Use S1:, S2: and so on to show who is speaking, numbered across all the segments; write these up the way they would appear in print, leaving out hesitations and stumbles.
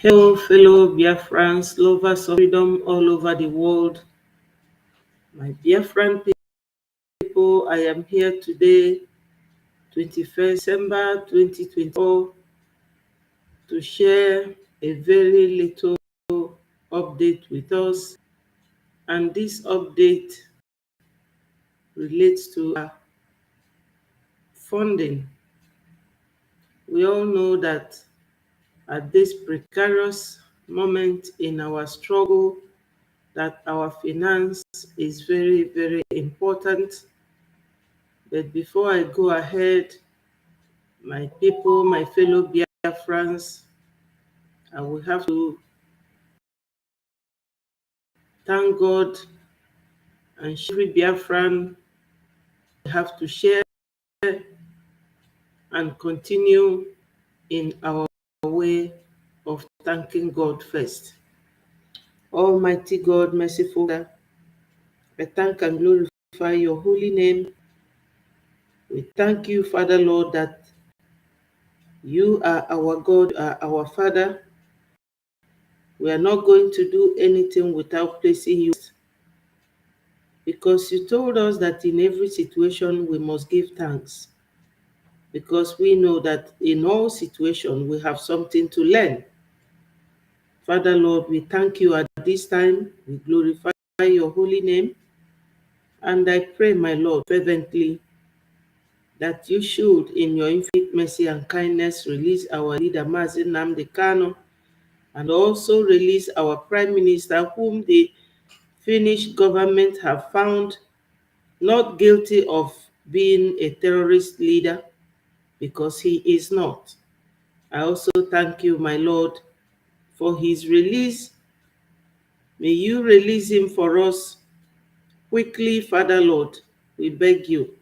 S1: Hello, fellow Biafrans, lovers of freedom all over the world. My Biafran people, I am here today, 21st December 2024, to share a very little update with us. And this update relates to our funding. We all know that at this precarious moment in our struggle, that our finance is very, very important. But before I go ahead, my people, my fellow Biafrans, I will have to thank God, and every Biafran have to share and continue in our way of thanking God first. Almighty God, merciful God, I thank and glorify your holy name. We thank you, Father Lord, that you are our God, are our Father. We are not going to do anything without placing you, because you told us that in every situation we must give thanks, because we know that in all situations we have something to learn. Father Lord, we thank you at this time. We glorify your holy name. And I pray, my Lord, fervently, that you should, in your infinite mercy and kindness, release our leader, Mazi Nnamdi Kanu, and also release our Prime Minister, whom the Finnish government have found not guilty of being a terrorist leader, because he is not. I also thank you, my Lord, for his release. May you release him for us quickly, Father Lord, we beg you.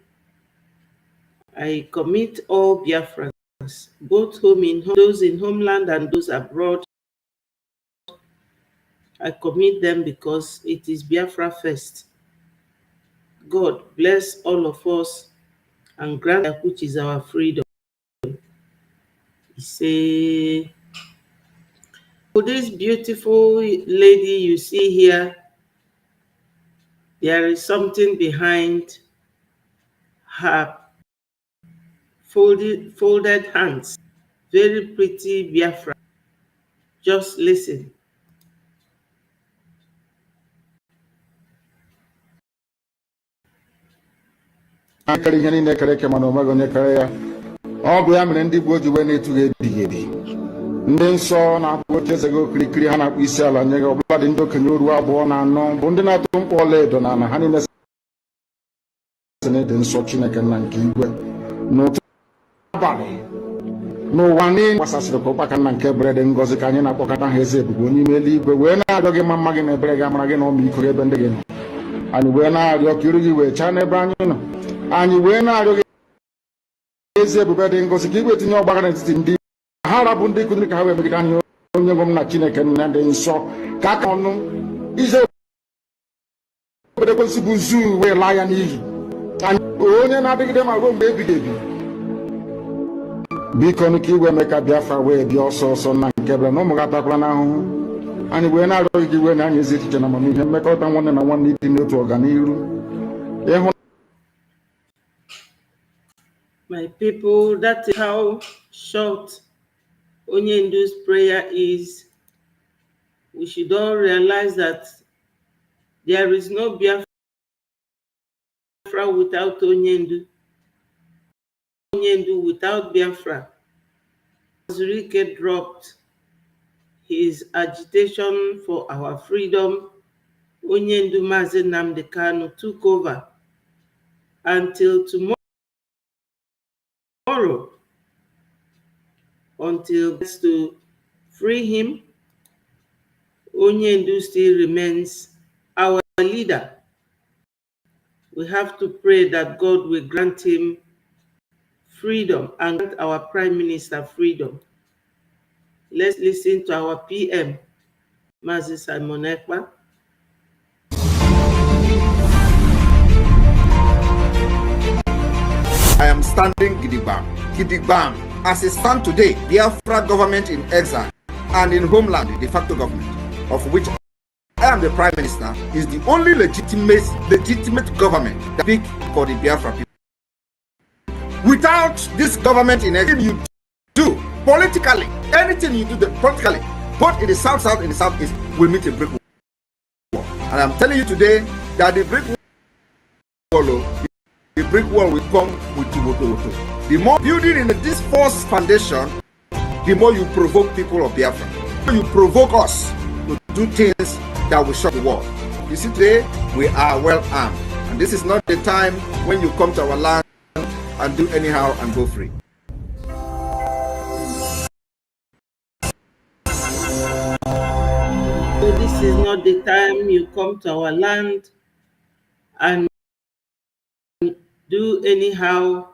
S1: I commit all Biafrans, both those in homeland and those abroad. I commit them because it is Biafra first. God bless all of us and grant that which is our freedom. He say, this beautiful lady you see here, there is something behind her folded hands. Very pretty Biafra. Just listen.
S2: akara ihe niile kere eke mana omego onye kere ya. Ọ bụ ya mere ndị Igbo ji wee na-etu gị ebighị ebi. Ndị nsọ na-akpụ oche eze gị okirikiri, ha na-akpụ isi ala nye gị, ọbụla dị ndị okenye oru abụọ na anọ bụ ndị na-atụ mkpọ ọla edo na ana ha niile sị na ịdị nsọ Chineke nna nke igwe. N'ụtụtụ abalị n'ụwa niile gbasasịrị ka ụkpaka nna nke ebere dị ngọzi ka anyị na-akpọkọta ha eze ebube onye ime eluigwe wee na-arịọ gị ma mma gị na ebere gị amara gị na ọmịiko gị ebe ndị gị nọ. Anyị wee na-arịọ ka iru gị wee chaa n'ebe anyị nọ. Anyị wee na-arịọ gị ezi ebube dị ngọzi ka igwe tinye ọgbagha n'etiti ndị ha rabụ ndị kụziri ka ha wee megide anyị onye nwe m na Chineke nna dị nsọ ka aka ọnụ ize obodo ekwensị bụ nzu wee laa ya n'iyi. Onye na-adịgide ma ruo mgbe ebighị ebi, biko nụ ka igwe mee ka Biafra wee bịa ọsọ ọsọ na nke bere na ụmụ gị atakwala n'ahụhụ. Anyị wee na-arịọ gị wee na anyị ezi echiche na amamihe mmekọrịta nwanne na nwanne ịdị n'otu ọganiru ịhụ.
S1: My people, that is how short Onyendu's prayer is. We should all realize that there is no Biafra without Onyendu. Onyendu without Biafra. Zurike dropped his agitation for our freedom. Onyendu Mazi Nnamdi Kanu took over until tomorrow. Until to free him, Onyendu still remains our leader. We have to pray that God will grant him freedom and grant our Prime Minister freedom. Let's listen to our PM, Mazi Simon Ekpa.
S3: I am standing gidigbam. As it stands today, Biafra government in exile
S2: and in homeland, the de facto government, of which I am the Prime Minister, is the only legitimate government that speaks for the Biafra people. Without this government, in anything you do politically, anything you do politically, both in the south and the southeast, will meet a brick wall. And I'm telling you today that the brick wall will come with Tumoto. The more building in this false foundation, the more you provoke people of Biafra. The more you provoke us to do things that will shock the world. You see, today we are well armed, and this is not the time when you come to our land and do anyhow and go free.
S1: So this is not the time you come to our land and do anyhow.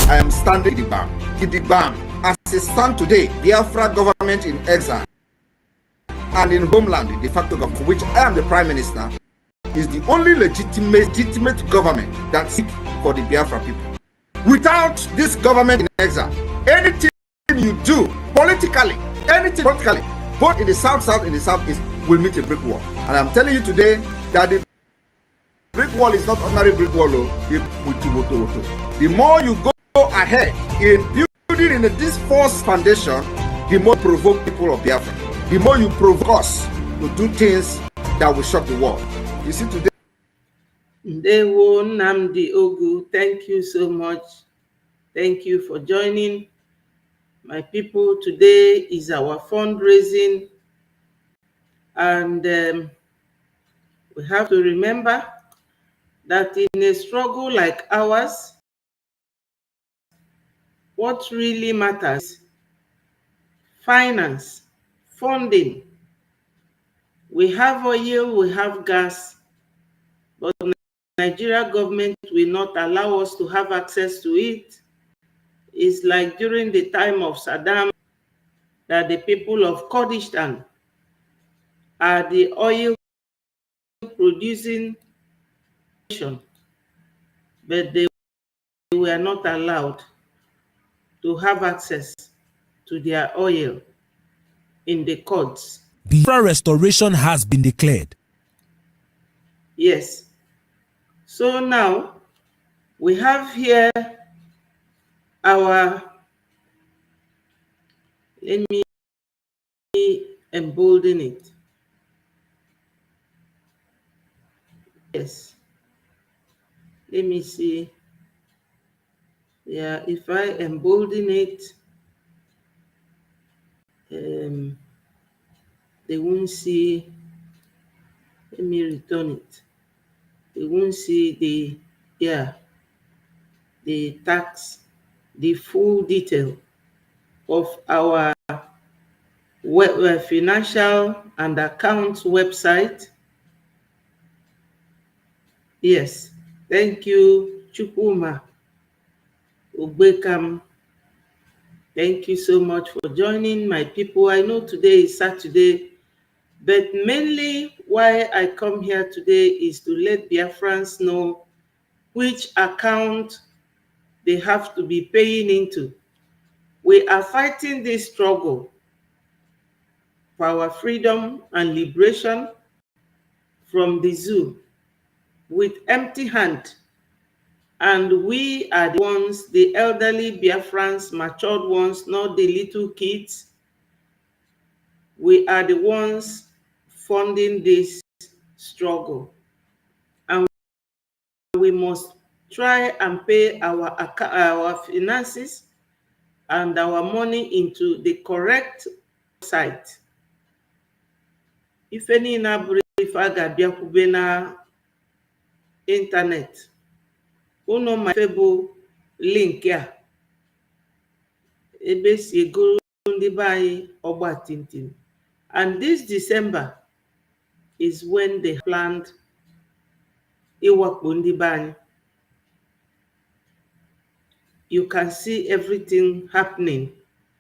S2: I am standing Gidigbam. As it stands today, Biafra government in exile and in homeland, the de facto government, of which I am the Prime Minister, is the only legitimate government that speaks for the Biafra people. Without this government in exile, anything you do politically, both in the south and the southeast, will meet a brick wall. And I'm telling you today that the brick wall is not ordinary brick wall. The more you go ahead in building in this false foundation, the more you provoke people of Biafra. The more you provoke us to do things that will shock the world. You see today.
S1: Ndewo Nnamdi Ogu, thank you so much. Thank you for joining. My people, today is our fundraising, and we have to remember that in a struggle like ours, what really matters is finance, funding. We have oil, we have gas, but the Nigeria government will not allow us to have access to it. It's like during the time of Saddam that the people of Kurdistan are the oil producing nation, but they were not allowed to have access to their oil in the Kurds.
S3: Biafra restoration has been declared.
S1: Yes. So now we have here our, let me embolden it. Yes. Let me see. Yeah, if I embolden it, they won't see. Let me return it. They won't see the, the tax, the full detail of our financial and accounts website. Yes, thank you, Chukuma Ubekam. Thank you so much for joining, my people. I know today is Saturday, but mainly why I come here today is to let Biafrans know which account they have to be paying into. We are fighting this struggle for our freedom and liberation from the zoo with empty hand. And we are the ones, the elderly Biafrans, matured ones, not the little kids. We are the ones funding this struggle. And we must try and pay our finances and our money into the correct site. If any if I got na internet, uno my Facebook link ya ebe si ego ndị be anyị ọgba tintin. And this December is when they planned ịwakpo ndị be anyị. You can see everything happening,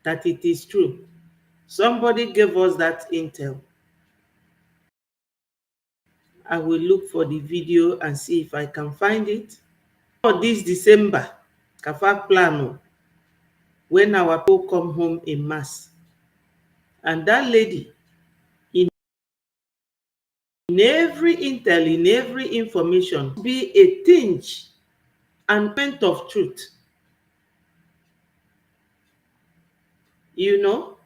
S1: that it is true. Somebody gave us that intel. I will look for the video and see if I can find it. For this December, Kafa Plano, when our people come home in mass. And that lady, in every intel, in every information, be a tinge and point of truth. You know,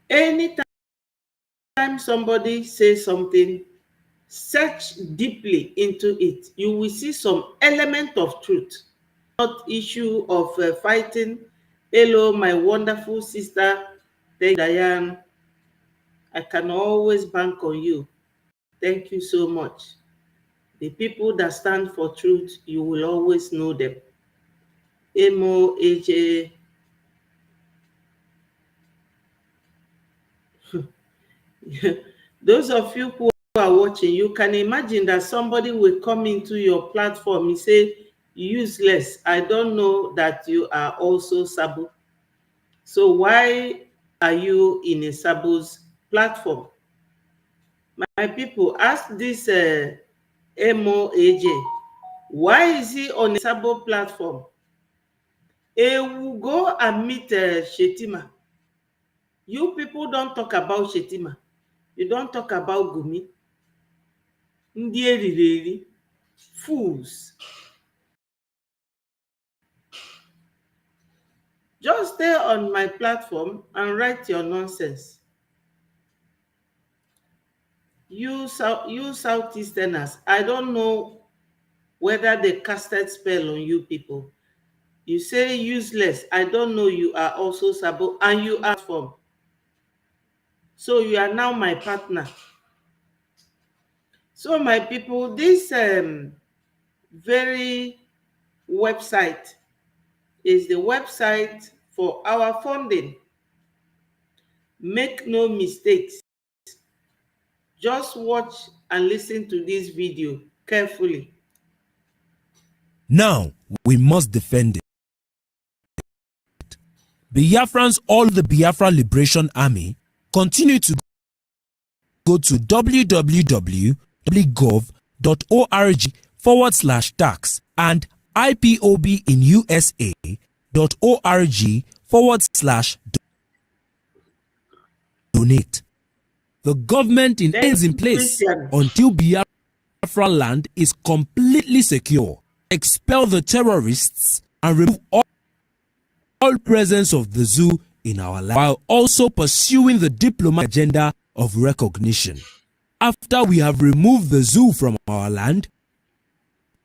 S1: anytime somebody says something, search deeply into it. You will see some element of truth. Not issue of fighting. Hello, my wonderful sister, Diane. I can always bank on you. Thank you so much. The people that stand for truth, you will always know them. Emo, AJ. Those of you who are watching, you can imagine that somebody will come into your platform and say, useless. I don't know that you are also Sabo. So why are you in a Sabo's platform? My people, ask this MOAJ, why is he on a Sabo platform? He will go and meet Shetima. You people don't talk about Shetima. You don't talk about Gumi. Ndị eriri eri, fools. Just stay on my platform and write your nonsense. You Southeasterners, I don't know whether they casted spell on you people. You say useless. I don't know you are also Sabo and you are from. So you are now my partner. So my people, this very website is the website for our funding. Make no mistakes. Just watch and listen to this video carefully.
S3: Now, we must defend it. Biafrans, all the Biafra Liberation Army, continue to go to www.gov.org/tax and IPOBinusa.org/donate. The government is in place until Biafra land is completely secure. Expel the terrorists and remove all presence of the zoo in our land, while also pursuing the diplomatic agenda of recognition. After we have removed the zoo from our land,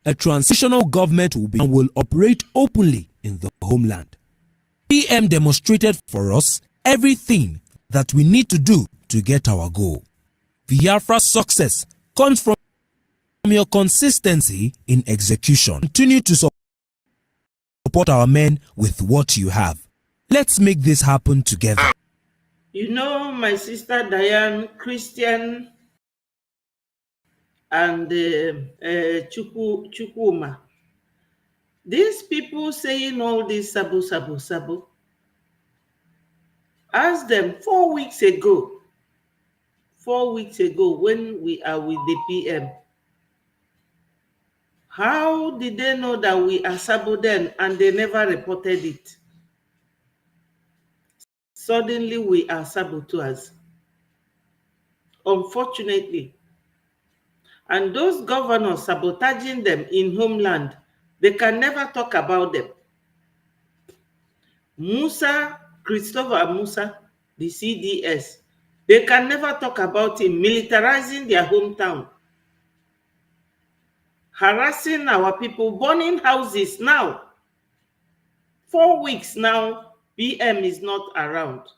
S3: a transitional government will operate openly in the homeland. PM demonstrated for us everything that we need to do to get our goal. Biafra's success comes from your consistency in execution. Continue to support our men with what you have. Let's make this happen together.
S1: You know, my sister Diane, Christian, and Chukuma. These people saying all this Sabo, Sabo, Sabo. Ask them 4 weeks ago, when we are with the PM, how did they know that we are Sabo then and they never reported it? Suddenly we are saboteurs. Unfortunately. And those governors sabotaging them in homeland, they can never talk about them. Christopher Musa, the CDS, they can never talk about him militarizing their hometown, harassing our people, burning houses now. 4 weeks now, PM is not around.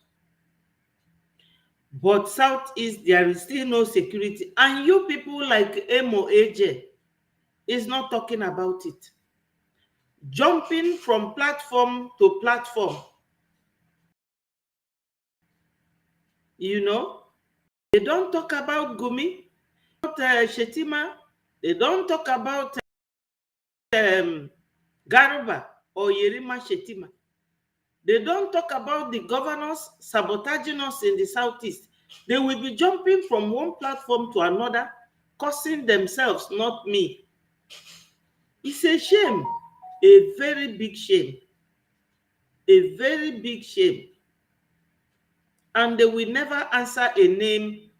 S1: But Southeast, there is still no security. And you people like MOAJ is not talking about it. Jumping from platform to platform. You know, they don't talk about Gumi, about Shetima. They don't talk about Garuba or Yerima Shetima. They don't talk about the governors sabotaging us in the Southeast. They will be jumping from one platform to another, cursing themselves, not me. It's a shame, a very big shame. a very big shame. And they will never answer a name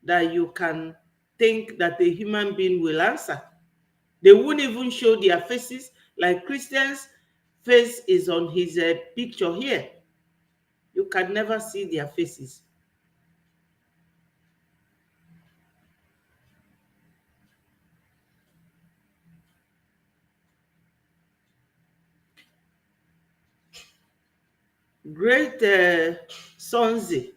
S1: that you can think that a human being will answer. They won't even show their faces. Like Christians' face is on his picture here. You can never see their faces. Great Sonzi.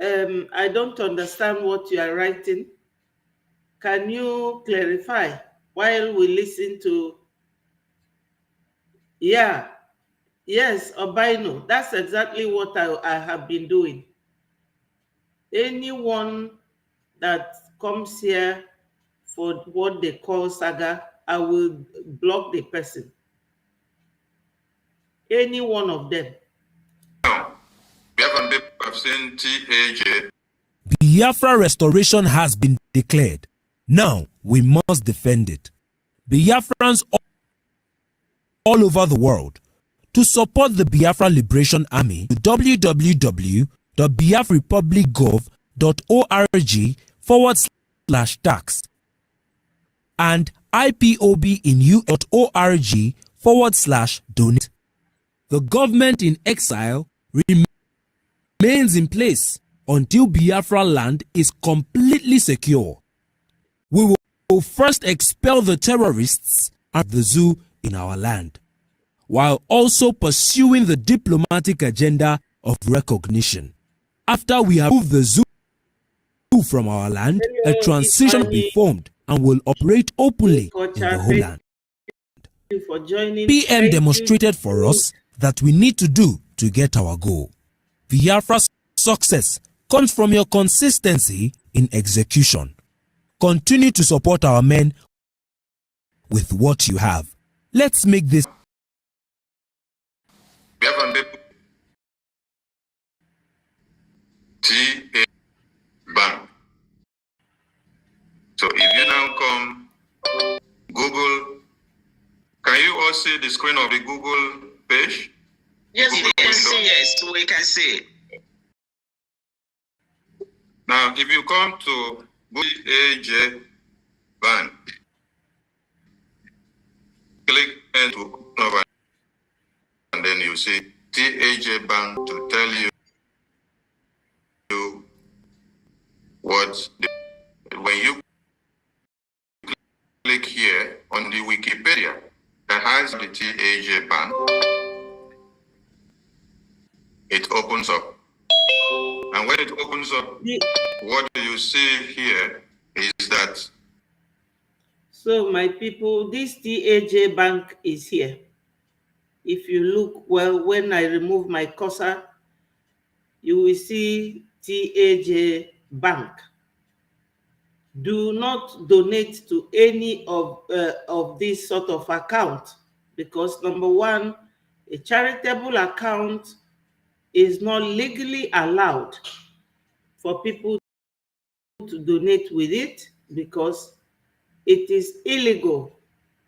S1: I don't understand what you are writing. Can you clarify while we listen to? Yeah, yes, Obino. That's exactly what I have been doing. Anyone that comes here for what they call saga, I will block the person. Any one of them.
S4: Biafran have seen TAJ.
S3: Biafra restoration has been declared. Now we must defend it. Biafrans all over the world, to support the Biafra Liberation Army, www.biafrepublicgov.org/tax and ipobinu.org/donate. The government in exile remains in place until Biafra land is completely secure. We will first expel the terrorists at the zoo in our land, while also pursuing the diplomatic agenda of recognition. After we have moved the zoo from our land, a transition will be formed and will operate openly in the homeland. PM demonstrated for us that we need to do to get our goal. Biafra's success comes from your consistency in execution. Continue to support our men with what you have. Let's make this
S4: TA Bank. So if you now come Google, can you all see the screen of the Google page?
S5: Yes, we can see. Yes, we can see.
S4: Now, if you come to BAJ Bank, click into over, and then you see TAJ Bank to tell you what when you click here on the Wikipedia that has the TAJ Bank, it opens up. And when it opens up, what you see here is that.
S1: So my people, this TAJ Bank is here. If you look well, when I remove my cursor, you will see TAJ Bank. Do not donate to any of this sort of account, because number one, a charitable account is not legally allowed for people to donate with it, because it is illegal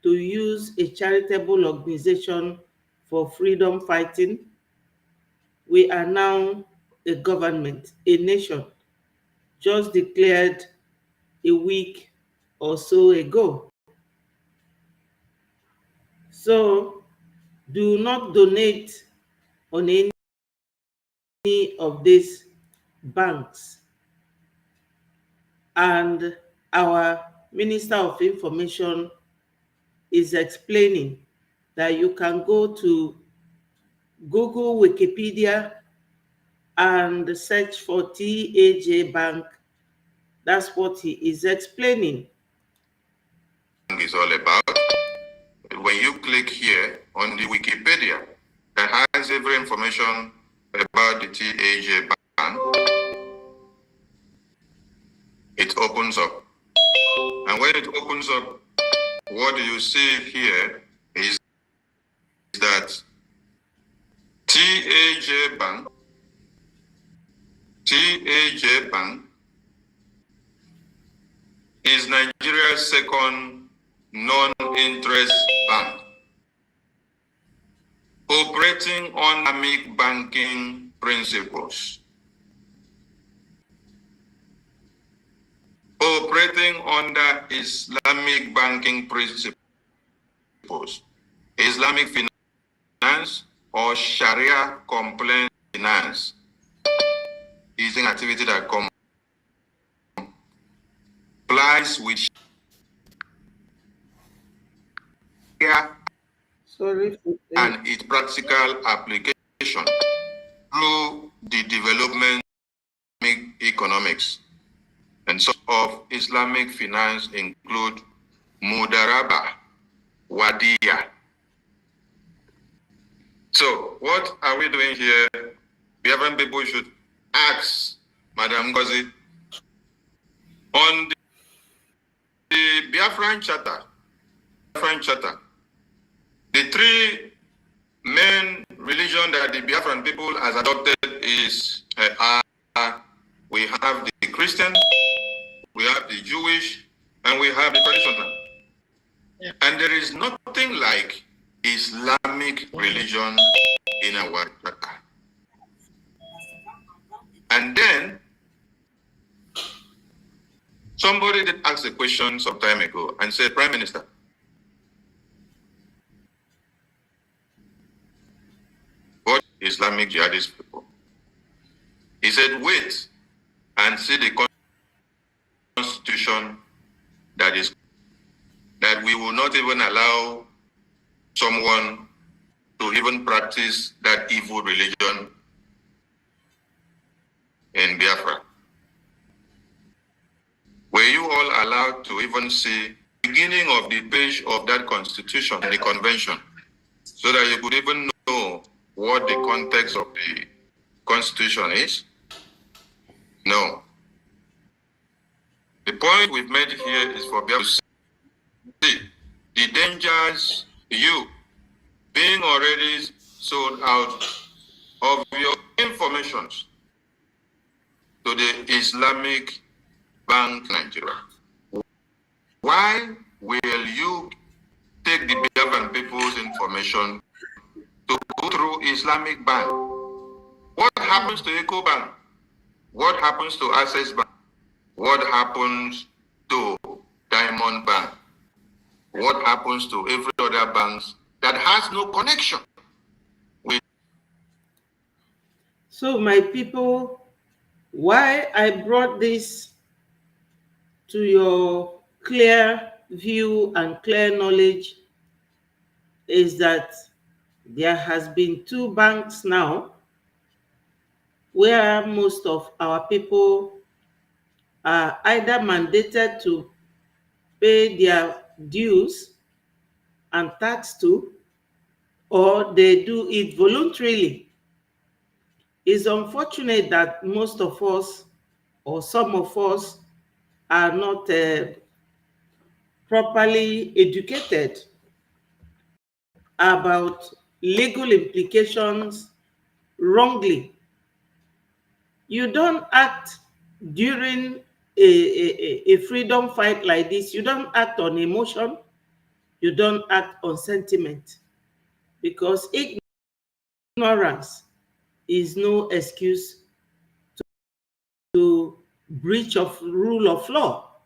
S1: to use a charitable organization for freedom fighting. We are now a government, a nation, just declared a week or so ago. So do not donate on any of these banks. And our Minister of Information is explaining that you can go to Google, Wikipedia, and search for TAJ Bank. That's what he is explaining.
S4: Is all about. When you click here on the Wikipedia that has every information about the TAJ Bank, it opens up. And when it opens up, what you see here is that TAJ Bank is Nigeria's second non-interest bank, operating on Islamic banking principles. Operating under Islamic banking principles, Islamic finance or Sharia compliant finance is an activity that complies with Sharia and its practical application through the development of economics. And some of Islamic finance include Mudaraba, Wadiya. So what are we doing here? Biafran people should ask Madam Ngozi on the Biafran Charter, the three main religion that the Biafran people has adopted is we have the Christian, we have the Jewish, and we have the traditional. Yeah. And there is nothing like Islamic religion in our charter. And then somebody did ask a question some time ago and said, Prime Minister, what Islamic jihadist people? He said, wait and see the constitution that we will not even allow someone to even practice that evil religion in Biafra. Were you all allowed to even see the beginning of the page of that constitution, the convention, so that you could even know what the context of the constitution is? No. The point we've made here is for Biafra to see the dangers, you being already sold out of your information to the Islamic Bank Nigeria. Why will you take the Biafran people's information to go through Islamic Bank? What happens to Eco Bank? What happens to Access Bank? What happens to Diamond Bank? What happens to every other banks that has no connection with?
S1: So my people, why I brought this to your clear view and clear knowledge is that there has been 2 banks now where most of our people are either mandated to pay their dues and tax to, or they do it voluntarily. It's unfortunate that most of us, or some of us, are not properly educated about legal implications wrongly. You don't act during a freedom fight like this. You don't act on emotion. You don't act on sentiment, because ignorance is no excuse to breach of rule of law.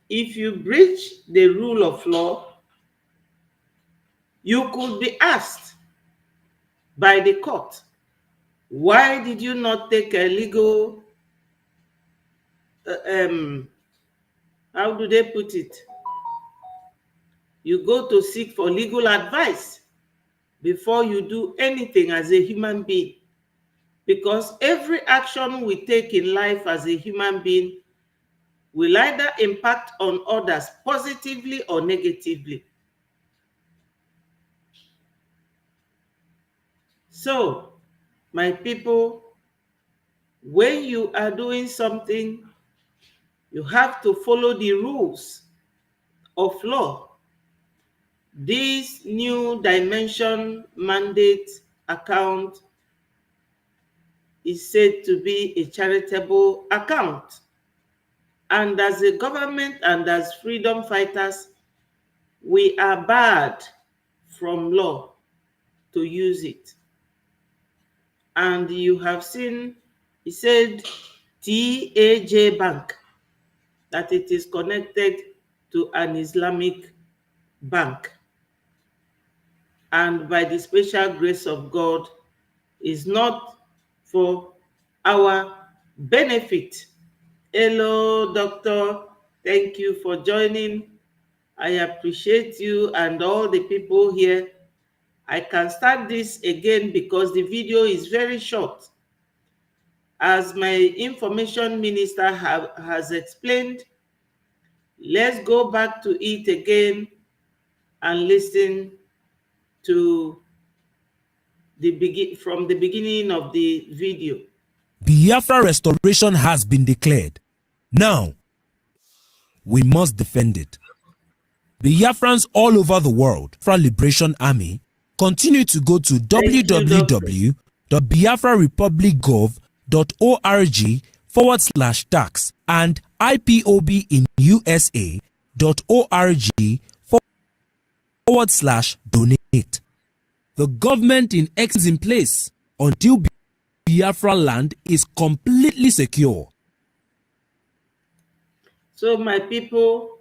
S1: If you breach the rule of law, you could be asked by the court, why did you not take a legal, how do they put it? You go to seek for legal advice before you do anything as a human being. Because every action we take in life as a human being will either impact on others positively or negatively. So, my people, when you are doing something, you have to follow the rules of law. This new dimension mandate account is said to be a charitable account. And as a government and as freedom fighters, we are barred from law. to use it. And you have seen, he said, TAJ Bank, that it is connected to an Islamic bank. And by the special grace of God, is not for our benefit. Hello, doctor. Thank you for joining. I appreciate you and all the people here. I can start this again because the video is very short. As my information minister has explained, let's go back to it again and listen to from the beginning of the video.
S3: Biafra restoration has been declared. Now, we must defend it. Biafrans all over the world, Biafra Liberation Army, continue to go to www.biafrarepublicgov.org/tax and IPOBinUSA.org/donate. The government is in place until Biafra land is completely secure.
S1: So my people,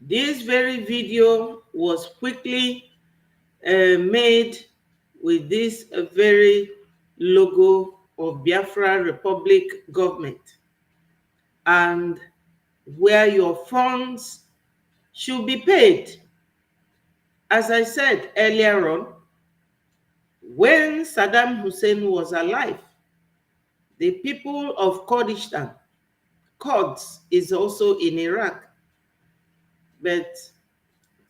S1: this very video was quickly made with this very logo of Biafra Republic government, and where your funds should be paid. As I said earlier on, when Saddam Hussein was alive, the people of Kurdistan, Kurds is also in Iraq, but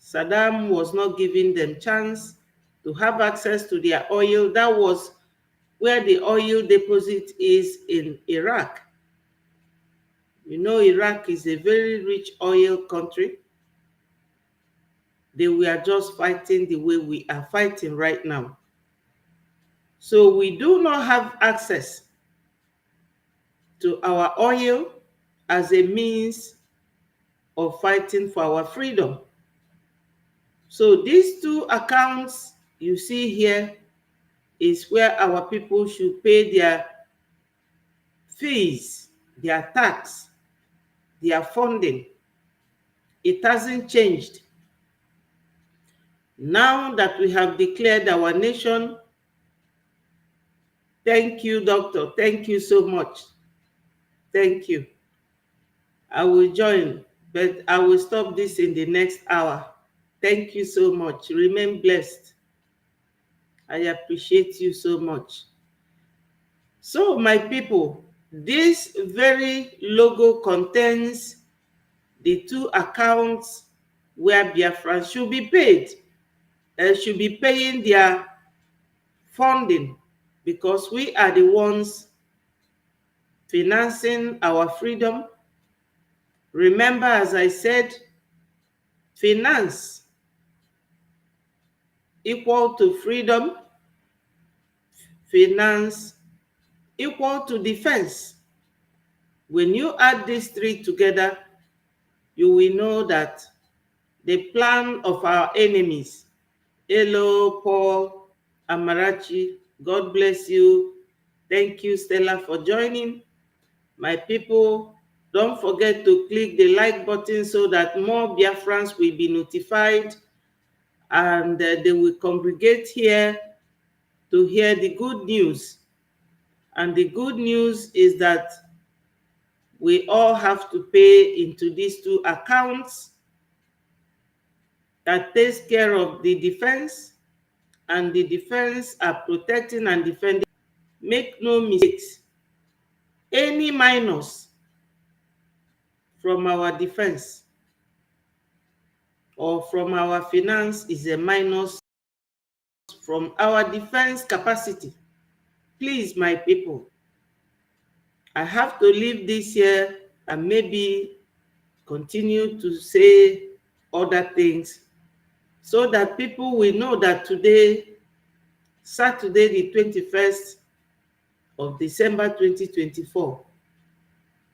S1: Saddam was not giving them chance to have access to their oil. That was where the oil deposit is in Iraq. You know, Iraq is a very rich oil country. They were just fighting the way we are fighting right now. So we do not have access to our oil as a means of fighting for our freedom. So these two accounts you see here is where our people should pay their fees, their tax, their funding. It hasn't changed. Now that we have declared our nation, thank you, doctor. Thank you so much. Thank you. I will join, but I will stop this in the next hour. Thank you so much. Remain blessed. I appreciate you so much. So, my people, this very logo contains the two accounts where Biafrans should be paid, should be paying their funding, because we are the ones financing our freedom. Remember, as I said, finance equal to freedom, finance equal to defense. When you add these three together, you will know that the plan of our enemies. Hello, Paul, Amarachi, God bless you. Thank you, Stella, for joining. My people, don't forget to click the like button so that more Biafrans will be notified, and they will congregate here to hear the good news. And the good news is that we all have to pay into these two accounts that takes care of the defense, and the defense are protecting and defending. Make no mistakes. Any minus from our defense or from our finance is a minus from our defense capacity. Please, my people, I have to leave this here and maybe continue to say other things so that people will know that today, Saturday, the 21st of December 2024,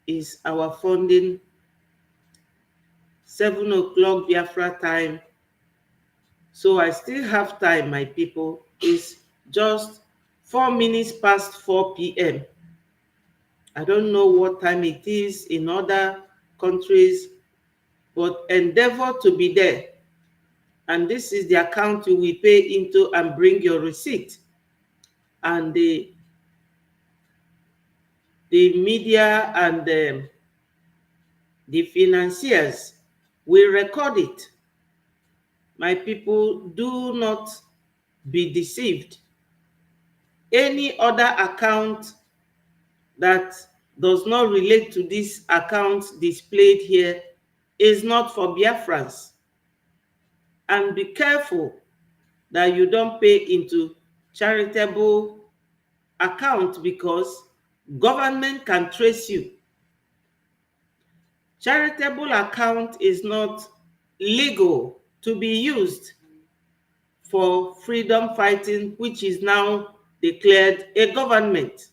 S1: is our funding, 7 o'clock Biafra time, So I still have time, my people. It's just 4 minutes past 4 p.m. I don't know what time it is in other countries, but endeavor to be there. And this is the account you will pay into and bring your receipt. And the media and the financiers will record it. My people, do not be deceived. Any other account that does not relate to this account displayed here is not for Biafrans. And be careful that you don't pay into charitable account, because government can trace you. Charitable account is not legal to be used for freedom fighting, which is now declared a government.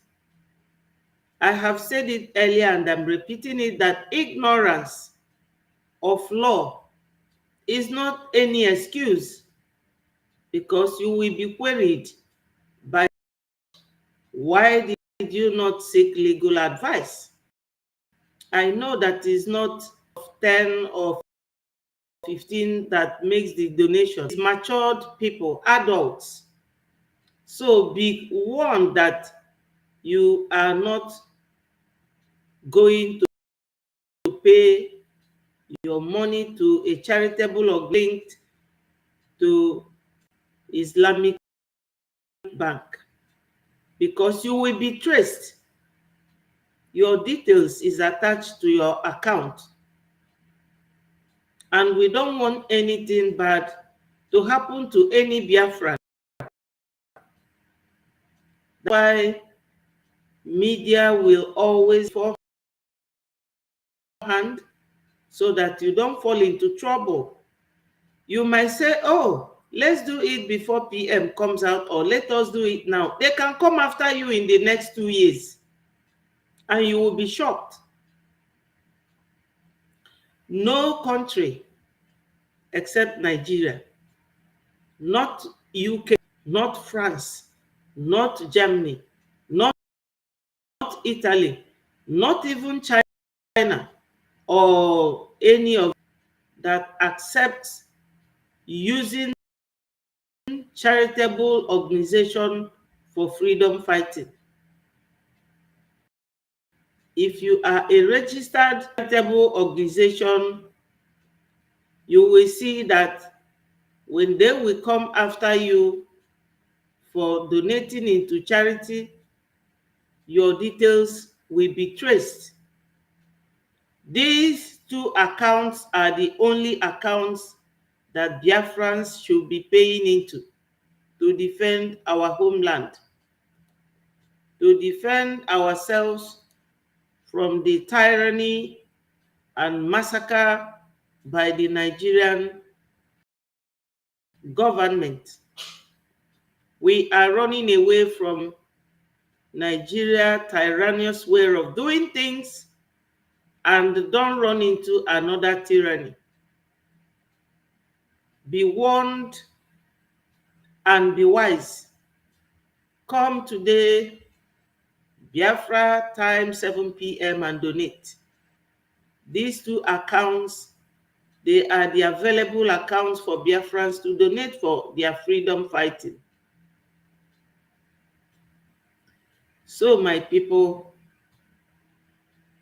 S1: I have said it earlier and I'm repeating it, that ignorance of law is not any excuse, because you will be queried by why did you not seek legal advice? I know that is not 10 or 15 that makes the donation. It's matured people, adults. So be warned that you are not going to pay your money to a charitable or linked to Islamic bank, because you will be traced. Your details is attached to your account. And we don't want anything bad to happen to any Biafran. That's why media will always beforehand, so that you don't fall into trouble. You might say, oh, let's do it before PM comes out, or let us do it now. They can come after you in the next 2 years, and you will be shocked. No country except Nigeria, not UK, not France, not Germany, not Italy, not even China, or any of that accepts using charitable organization for freedom fighting. If you are a registered charitable organization, you will see that when they will come after you for donating into charity, your details will be traced. These two accounts are the only accounts that Biafrans should be paying into to defend our homeland, to defend ourselves from the tyranny and massacre by the Nigerian government. We are running away from Nigeria's tyrannous way of doing things, and don't run into another tyranny. Be warned and be wise. Come today, Biafra time 7 p.m. and donate. These two accounts, they are the available accounts for Biafrans to donate for their freedom fighting. So my people,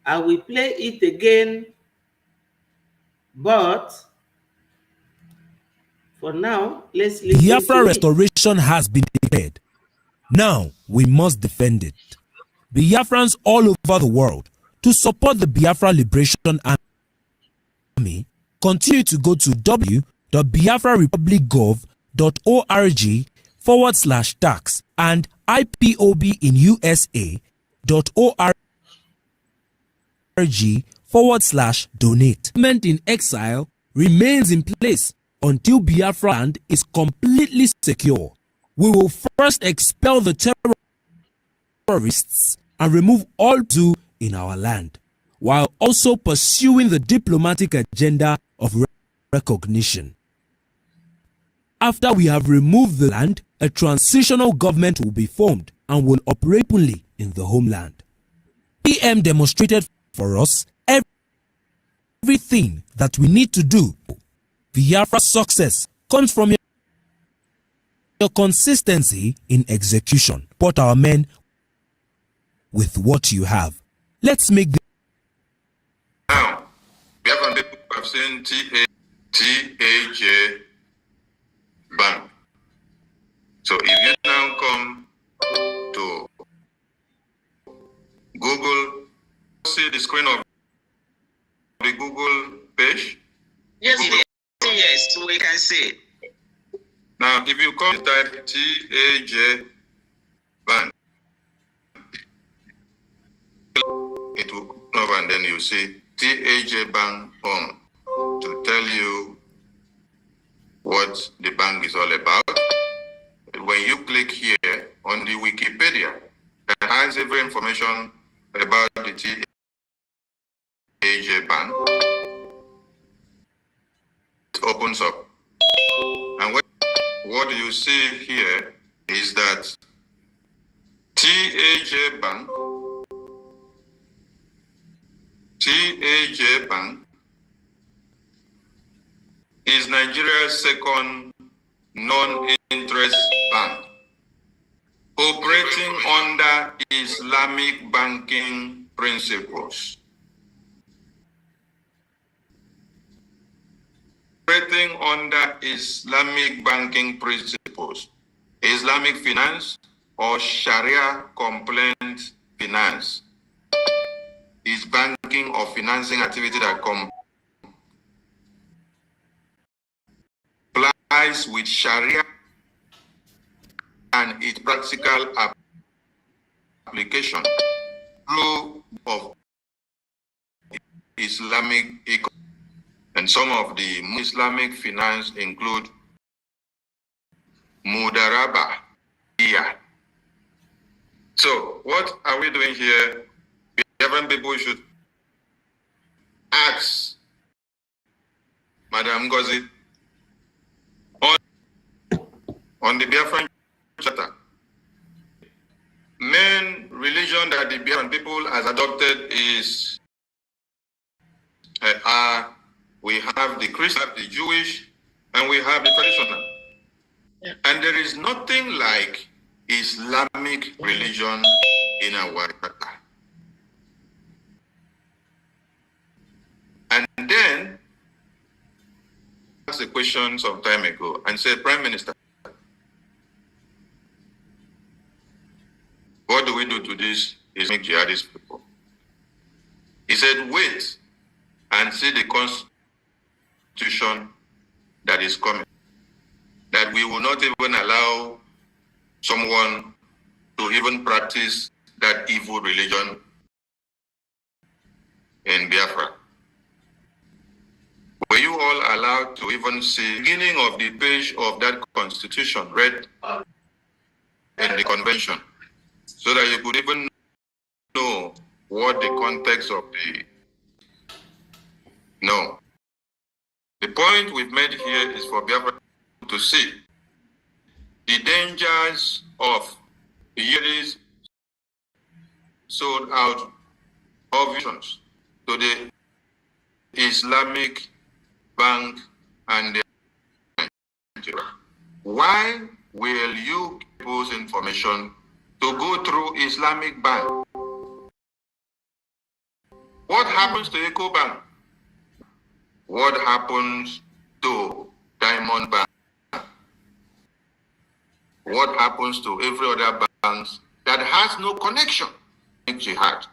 S1: I will play it again, but for now, let's listen
S3: Biafra
S1: to
S3: restoration has been declared. Now we must defend it. Biafrans all over the world, to support the Biafra Liberation Army, continue to go to www.biafrarepublicgov.org/tax and IPOBinUSA.org/donate. Government in exile remains in place until Biafra land is completely secure. We will first expel the terrorists and remove all zoo in our land, while also pursuing the diplomatic agenda of recognition. After we have removed the land, a transitional government will be formed and will operate openly in the homeland. PM demonstrated for us everything that we need to do. Biafra's success comes from your consistency in execution. Support our men with what you have. Let's make the
S4: now, Biafran people have seen TAJ Bank. So if you now come to Google, see the screen of the Google page.
S5: Yes, yes, we can see.
S4: Now, if you come type TAJ Bank, it will come over and then you see TAJ Bank Home to tell you what the bank is all about. When you click here on the Wikipedia, it has every information about the TAJ Bank. It opens up. And what you see here is that TAJ Bank is Nigeria's second non-interest bank, operating under Islamic banking principles. Operating under Islamic banking principles, Islamic finance or Sharia compliant finance is banking or financing activity that complies with Sharia and its practical application through of Islamic economy. And some of the Islamic finance include Mudaraba. So what are we doing here? Biafran people should ask Madam Ngozi on the Biafran Charter. Main religion that the Biafran people has adopted is we have the Christian, the Jewish, and we have the traditional. Yeah. And there is nothing like Islamic religion in our Charter. And then asked a question some time ago and said, Prime Minister, what do we do to these Islamic jihadist people? He said, wait and see the constitution that is coming. That we will not even allow someone to even practice that evil religion in Biafra. Were you all allowed to even see the beginning of the page of that constitution read in the convention so that you could even know what the context of the... No. The point we've made here is for Biafra to see the dangers of years sold out of visions to the Islamic Bank and the Nigeria. Why will you use information to go through Islamic Bank? What happens to Eco Bank? What happens to Diamond Bank? What happens to every other banks that has no connection with jihad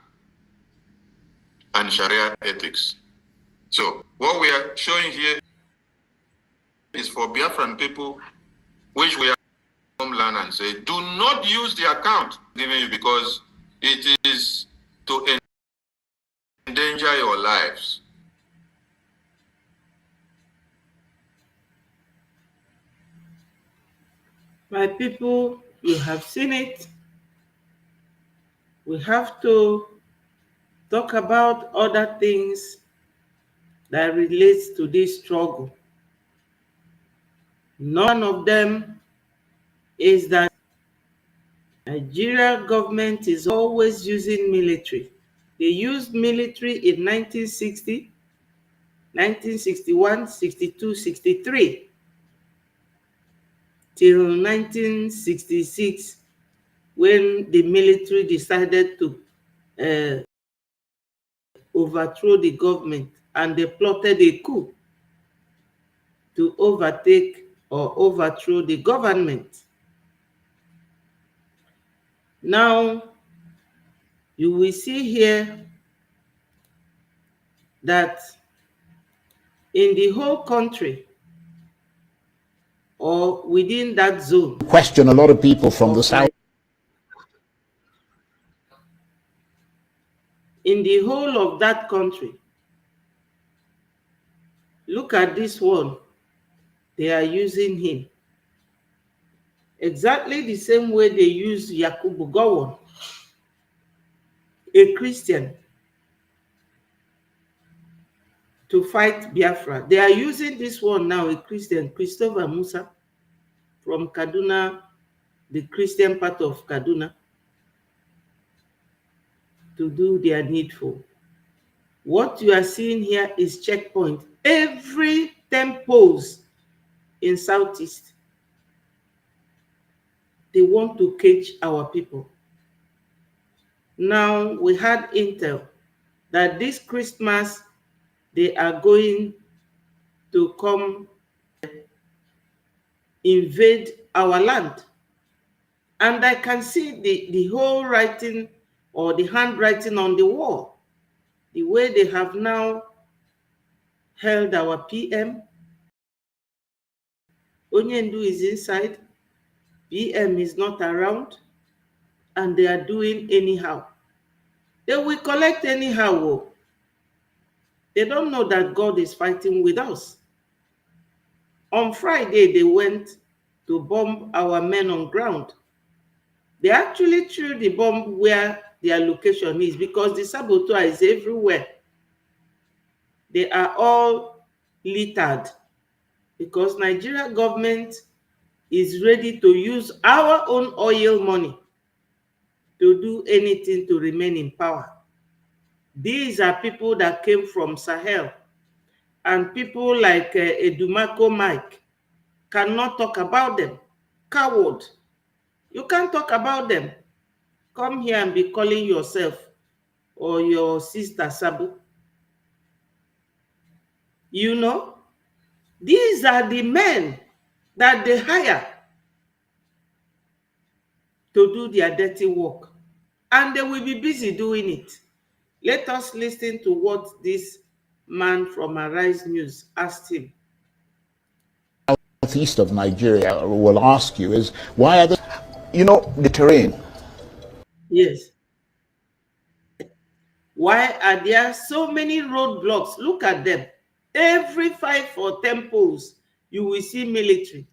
S4: and Sharia ethics? So what we are showing here is for Biafran people, which we are homeland, and say, do not use the account given you because it is to endanger your lives.
S1: My people, you have seen it. We have to talk about other things that relates to this struggle. None of them is that Nigeria government is always using military. They used military in 1960, 1961, 62, 63, till 1966, when the military decided to overthrow the government, and they plotted a coup to overtake or overthrow the government. Now, you will see here that in the whole country, or within that zone,
S2: question a lot of people from the south.
S1: In the whole of that country, look at this one. They are using him exactly the same way they use Yakubu Gowon, a Christian, to fight Biafra. They are using this one now, a Christian, Christopher Musa, from Kaduna, the Christian part of Kaduna, to do their needful. What you are seeing here is checkpoint. Every 10 posts in Southeast, they want to cage our people. Now, we had intel that this Christmas, they are going to come invade our land. And I can see the whole writing or the handwriting on the wall, the way they have now held our PM. Onyendu is inside, PM is not around, and they are doing anyhow. They will collect anyhow. They don't know that God is fighting with us. On Friday, they went to bomb our men on ground. They actually threw the bomb where their location is, because the sabotage is everywhere. They are all littered because Nigeria government is ready to use our own oil money to do anything to remain in power. These are people that came from Sahel, and people like Edumako Mike cannot talk about them. Coward. You can't talk about them. Come here and be calling yourself or your sister Sabu. You know, these are the men that they hire to do their dirty work, and they will be busy doing it. Let us listen to what this man from Arise News asked him.
S2: Southeast of Nigeria will ask you is, why are the, the terrain?
S1: Yes. Why are there so many roadblocks? Look at them. Every 5 or 10 poles, you will see military.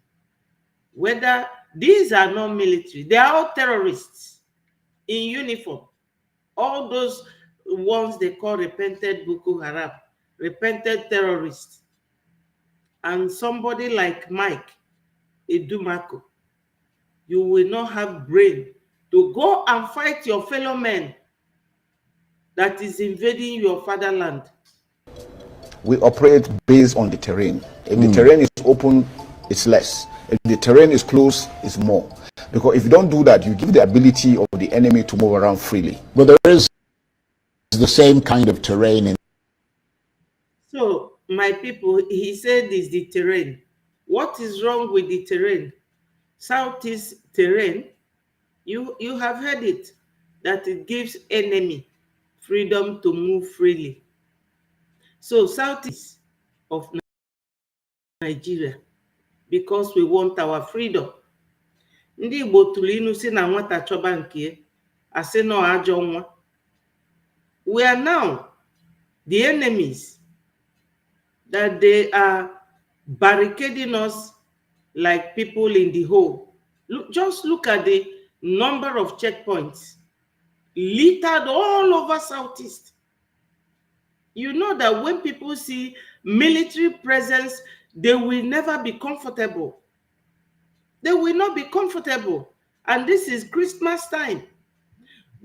S1: Whether these are not military, they are all terrorists in uniform. All those ones they call repented Boko Haram, repented terrorists. And somebody like Mike Edumako, you will not have brain to go and fight your fellow men that is invading your fatherland.
S2: We operate based on the terrain. If the terrain is open, it's less. If the terrain is closed, it's more. Because if you don't do that, you give the ability of the enemy to move around freely. But there is the same kind of terrain.
S1: So, my people, he said is the terrain. What is wrong with the terrain? Southeast terrain, you have heard it, that it gives enemy freedom to move freely. So Southeast of Nigeria, because we want our freedom. Ndị Igbo tụrụ inu si na nwata chọba nke asị no ajọ nwa. We are now the enemies, that they are barricading us like people in the hole. Just look at the number of checkpoints littered all over Southeast. You know that when people see military presence, they will never be comfortable. They will not be comfortable. And this is Christmas time.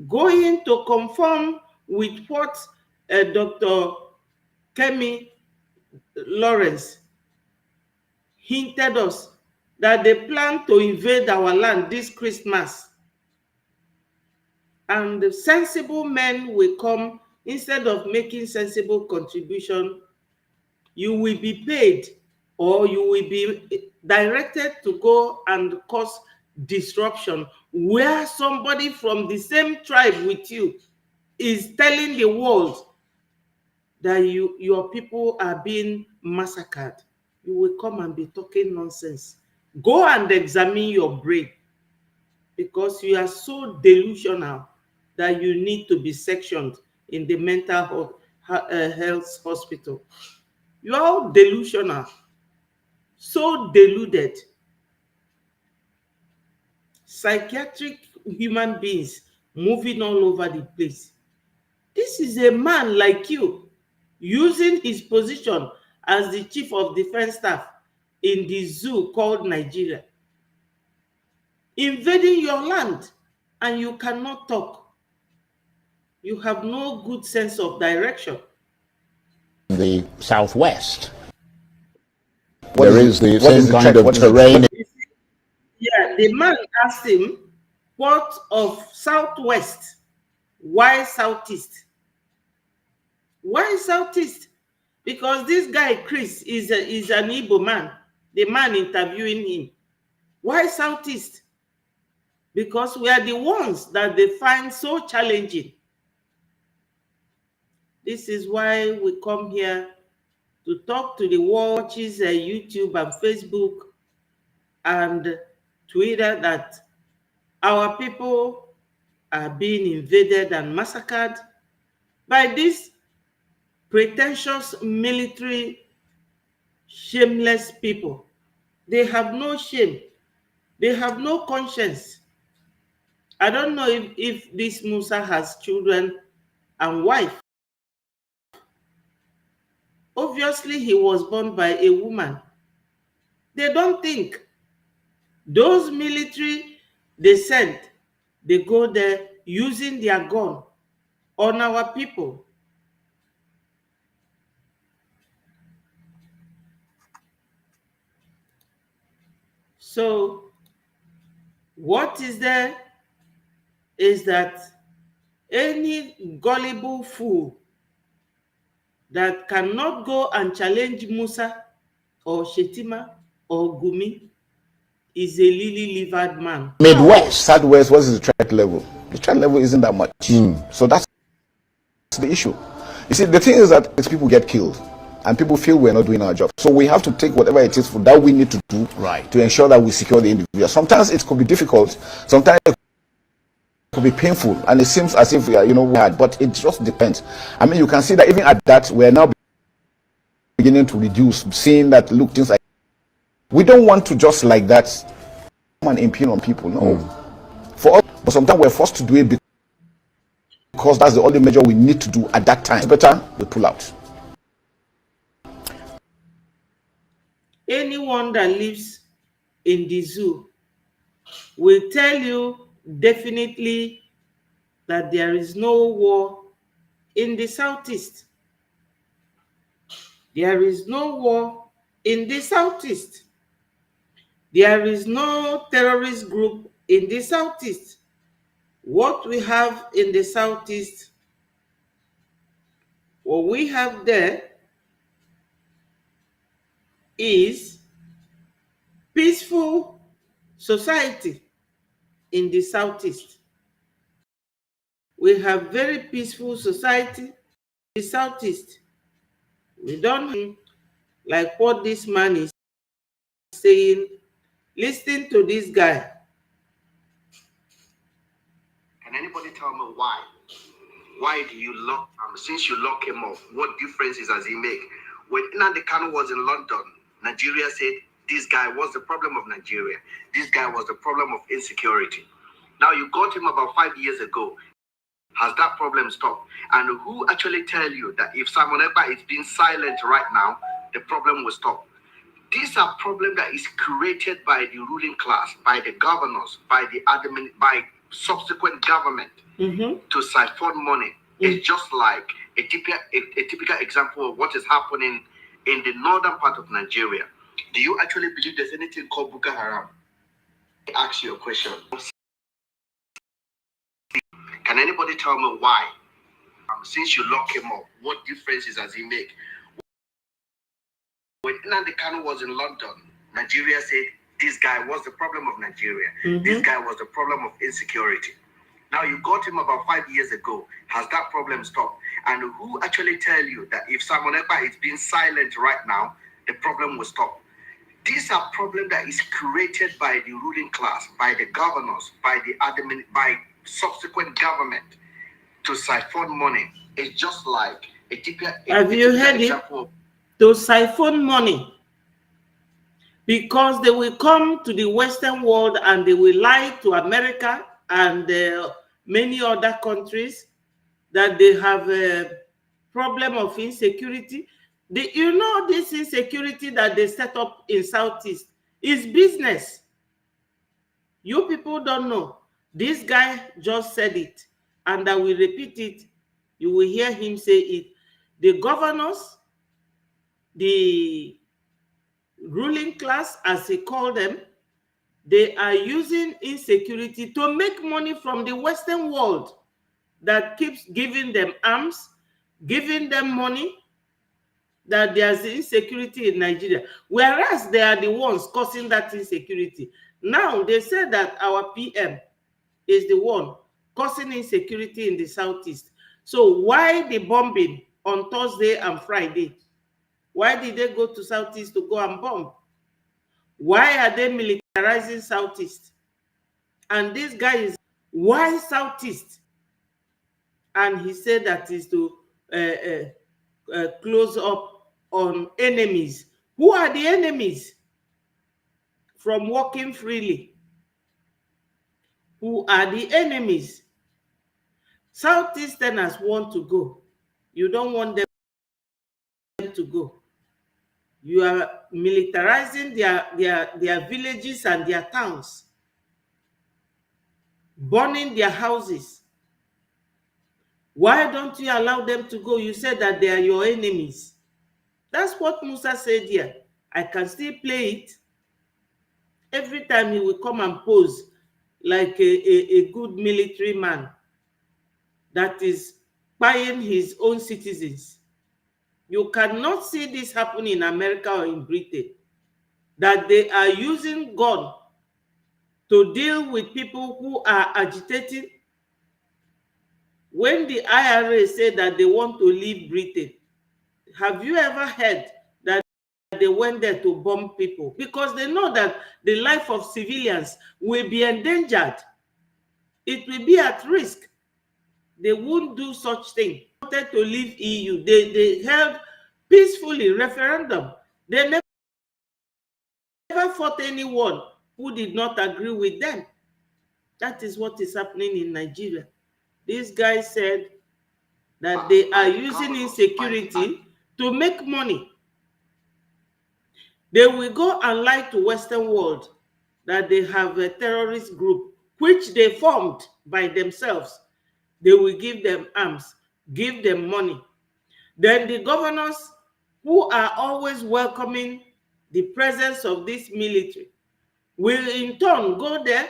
S1: Going to conform with what Dr. Kemi Lawrence hinted us, that they plan to invade our land this Christmas. And the sensible men will come. Instead of making sensible contribution, you will be paid, or you will be directed to go and cause disruption, where somebody from the same tribe with you is telling the world that your people are being massacred. You will come and be talking nonsense. Go and examine your brain, because you are so delusional that you need to be sectioned in the mental health hospital. You are all delusional, so deluded. Psychiatric human beings moving all over the place. This is a man like you, using his position as the chief of defense staff in the zoo called Nigeria, invading your land, and you cannot talk. You have no good sense of direction.
S6: The southwest. There is the same kind of terrain.
S1: Yeah, the man asked him, what of southwest? Why southeast? Why southeast? Because this guy, Chris, is an Igbo man, the man interviewing him. Why southeast? Because we are the ones that they find so challenging. This is why we come here to talk to the world, which is YouTube and Facebook and Twitter, that our people are being invaded and massacred by these pretentious military, shameless people. They have no shame. They have no conscience. I don't know if this Musa has children and wife. Obviously, he was born by a woman. They don't think. Those military dissent, they go there using their gun on our people. So what is there is that any gullible fool that cannot go and challenge Musa or Shetima or Gumi is a lily-livered man.
S6: Midwest, Southwest, what is the threat level? The threat level isn't that much. So that's the issue. You see, the thing is that people get killed and people feel we're not doing our job. So we have to take whatever it is that we need to do to ensure that we secure the individual. Sometimes it could be difficult, sometimes it could be painful, and it seems as if we are, we had, but it just depends. I mean, you can see that even at that, we're now beginning to reduce, seeing that, look, things like, we don't want to just like that come and impede on people, no. For us, but sometimes we're forced to do it because that's the only measure we need to do at that time. It's better we pull out.
S1: Anyone that lives in the zoo will tell you definitely that there is no war in the southeast. There is no war in the southeast. There is no terrorist group in the southeast. What we have in the southeast, what we have there is peaceful society in the southeast. We have very peaceful society in the southeast. We don't like what this man is saying. Listen to this guy.
S7: Can anybody tell me why? Why do you lock him? Since you lock him up, what differences does he make? When Nnamdi Kanu was in London, Nigeria said this guy was the problem of Nigeria. This guy was the problem of insecurity. Now you got him about 5 years ago. Has that problem stopped? And who actually tell you that if Simon Ekpa is being silent right now, the problem will stop? These are problems that is created by the ruling class, by the governors, by the admin, by subsequent government to siphon money. It's just like a typical example of what is happening in the northern part of Nigeria. Do you actually believe there's anything called Boko Haram? I ask you a question. Can anybody tell me why? Since you lock him up, what differences does he make? When Nnamdi Kanu was in London, Nigeria said this guy was the problem of Nigeria. This guy was the problem of insecurity. Now you got him about 5 years ago. Has that problem stopped? And who actually tell you that if Simon Ekpa is being silent right now, the problem will stop? These are problems that is created by the ruling class, by the governors, by the admin, by subsequent government to siphon money. It's just like a typical.
S1: Have you heard it? To siphon money, because they will come to the Western world and they will lie to America and many other countries that they have a problem of insecurity. You know, this insecurity that they set up in Southeast is business. You people don't know. This guy just said it, and I will repeat it. You will hear him say it. The governors, the ruling class, as he called them, they are using insecurity to make money from the Western world that keeps giving them arms, giving them money, that there's insecurity in Nigeria, whereas they are the ones causing that insecurity. Now they say that our PM is the one causing insecurity in the Southeast. So why the bombing on Thursday and Friday? Why did they go to Southeast to go and bomb? Why are they militarizing Southeast? And this guy is, why Southeast? And he said that is to close up on enemies. Who are the enemies from walking freely? Who are the enemies? Southeasterners want to go. You don't want them to go. You are militarizing their villages and their towns, burning their houses. Why don't you allow them to go? You said that they are your enemies. That's what Musa said here. I can still play it. Every time he will come and pose like a good military man that is buying his own citizens. You cannot see this happen in America or in Britain, that they are using gun to deal with people who are agitating. When the IRA said that they want to leave Britain, have you ever heard that they went there to bomb people? Because they know that the life of civilians will be endangered. It will be at risk. They won't do such thing. They wanted to leave EU. They held peacefully referendum. They never fought anyone who did not agree with them. That is what is happening in Nigeria. This guy said that they are using insecurity to make money. They will go and lie to Western world that they have a terrorist group, which they formed by themselves. They will give them arms, give them money. Then the governors, who are always welcoming the presence of this military, will in turn go there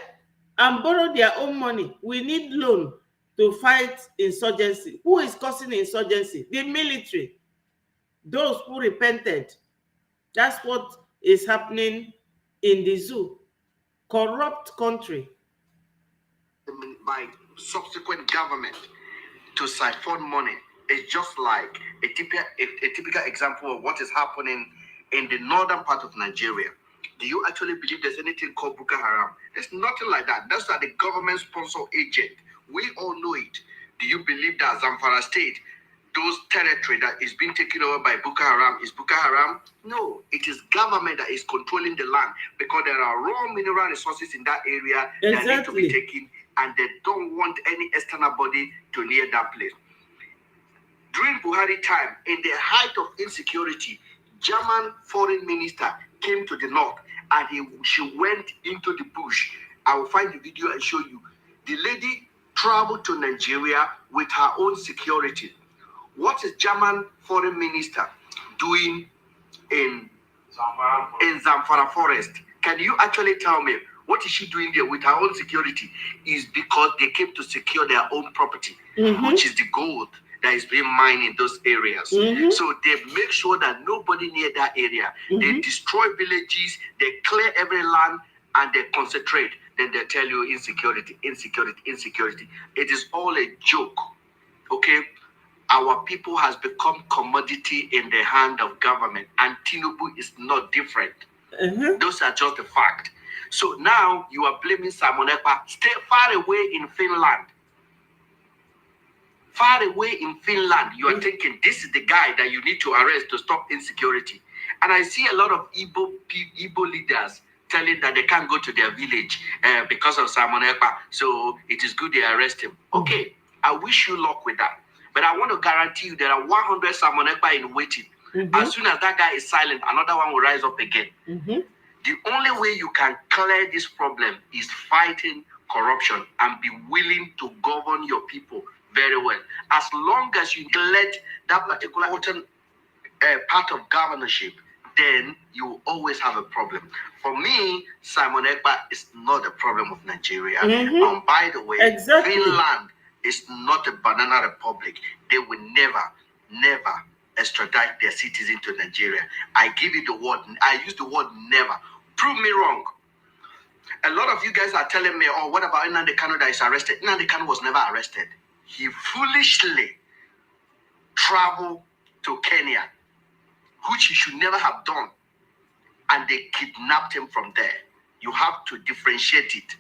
S1: and borrow their own money. We need loan to fight insurgency. Who is causing insurgency? The military. Those who repented. That's what is happening in the zoo. Corrupt country.
S7: By subsequent government to siphon money. It's just like a typical example of what is happening in the northern part of Nigeria. Do you actually believe there's anything called Boko Haram? There's nothing like that. That's not the government sponsor agent. We all know it. Do you believe that Zamfara State, those territory that is being taken over by Boko Haram, is Boko Haram? No, it is government that is controlling the land, because there are raw mineral resources in that area that need to be taken, and they don't want any external body to near that place. During Buhari time, in the height of insecurity, German foreign minister came to the north and she went into the bush. I will find the video and show you. The lady traveled to Nigeria with her own security. What is German foreign minister doing in Zamfara forest? Can you actually tell me what is she doing there with her own security? Is because they came to secure their own property, which is the gold that is being mined in those areas. So they make sure that nobody near that area. They destroy villages, they clear every land, and they concentrate. Then they tell you insecurity, insecurity, insecurity. It is all a joke. Okay? Our people has become commodity in the hand of government, and Tinubu is not different. Those are just the fact. So now you are blaming Simon Ekpa. Stay far away in Finland. Far away in Finland, you are thinking this is the guy that you need to arrest to stop insecurity. And I see a lot of Igbo leaders telling that they can't go to their village because of Simon Ekpa. So it is good they arrest him. Okay, I wish you luck with that. But I want to guarantee you there are 100 Simon Ekpa in waiting. As soon as that guy is silent, another one will rise up again. The only way you can clear this problem is fighting corruption and be willing to govern your people very well. As long as you let that particular part of governorship, then you always have a problem. For me, Simon Ekpa is not a problem of Nigeria. And by the way, Finland is not a banana republic. They will never extradite their citizens to Nigeria. I give you the word. I use the word never. Prove me wrong. A lot of you guys are telling me, oh, what about Nnamdi Kanu that is arrested? Nnamdi Kanu was never arrested. He foolishly traveled to Kenya, which he should never have done. And they kidnapped him from there. You have to differentiate it.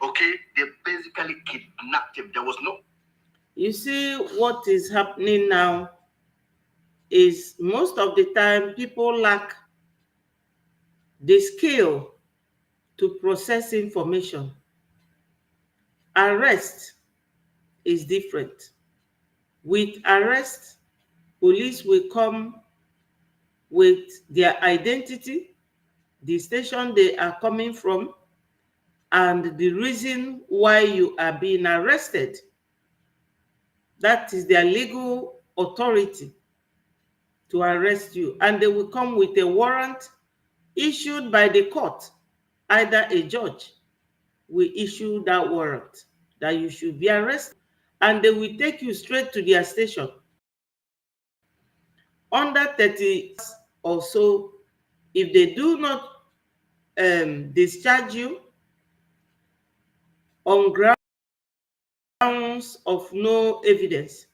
S7: Okay? They basically kidnapped him. There was no...
S1: You see, what is happening now is most of the time people lack the skill to process information. Arrest is different. With arrest, police will come with their identity, the station they are coming from, and the reason why you are being arrested. That is their legal authority to arrest you. And they will come with a warrant issued by the court. Either a judge will issue that warrant that you should be arrested, and they will take you straight to their station. Under 30 or so, if they do not discharge you on grounds of no evidence,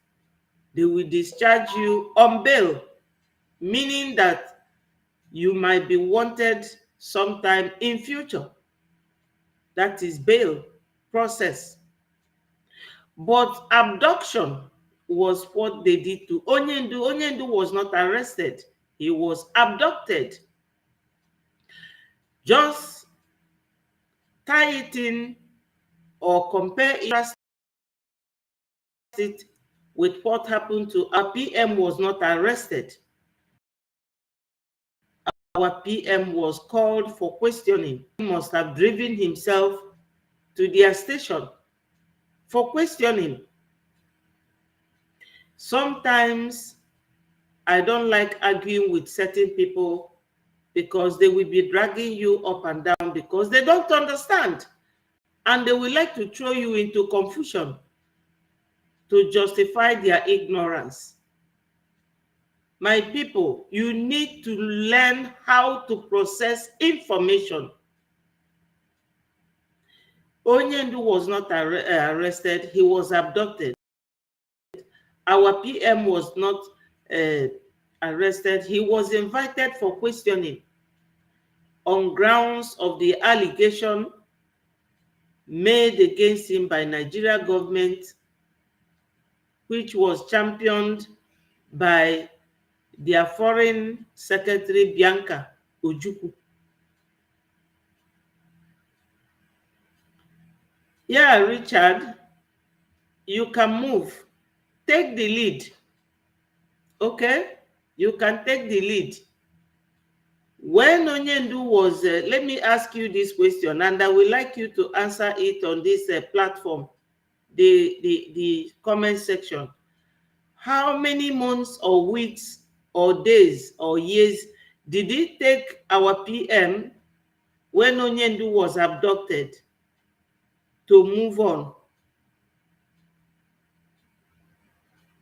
S1: they will discharge you on bail, meaning that you might be wanted sometime in future. That is bail process. But abduction was what they did to Onyendu. Onyendu was not arrested. He was abducted. Just tie it in or compare it with what happened to our PM was not arrested. Our PM was called for questioning. He must have driven himself to their station for questioning. Sometimes I don't like arguing with certain people because they will be dragging you up and down because they don't understand. And they will like to throw you into confusion to justify their ignorance. My people, you need to learn how to process information. Onyendu was not arrested, he was abducted. Our PM was not arrested, he was invited for questioning on grounds of the allegation made against him by Nigeria government, which was championed by their foreign secretary, Bianca Ojukwu. Yeah, Richard, you can move. Take the lead. Okay? You can take the lead. When Onyendu was, let me ask you this question, and I would like you to answer it on this platform, the comment section. How many months or weeks or days or years did it take our PM when Onyendu was abducted to move on?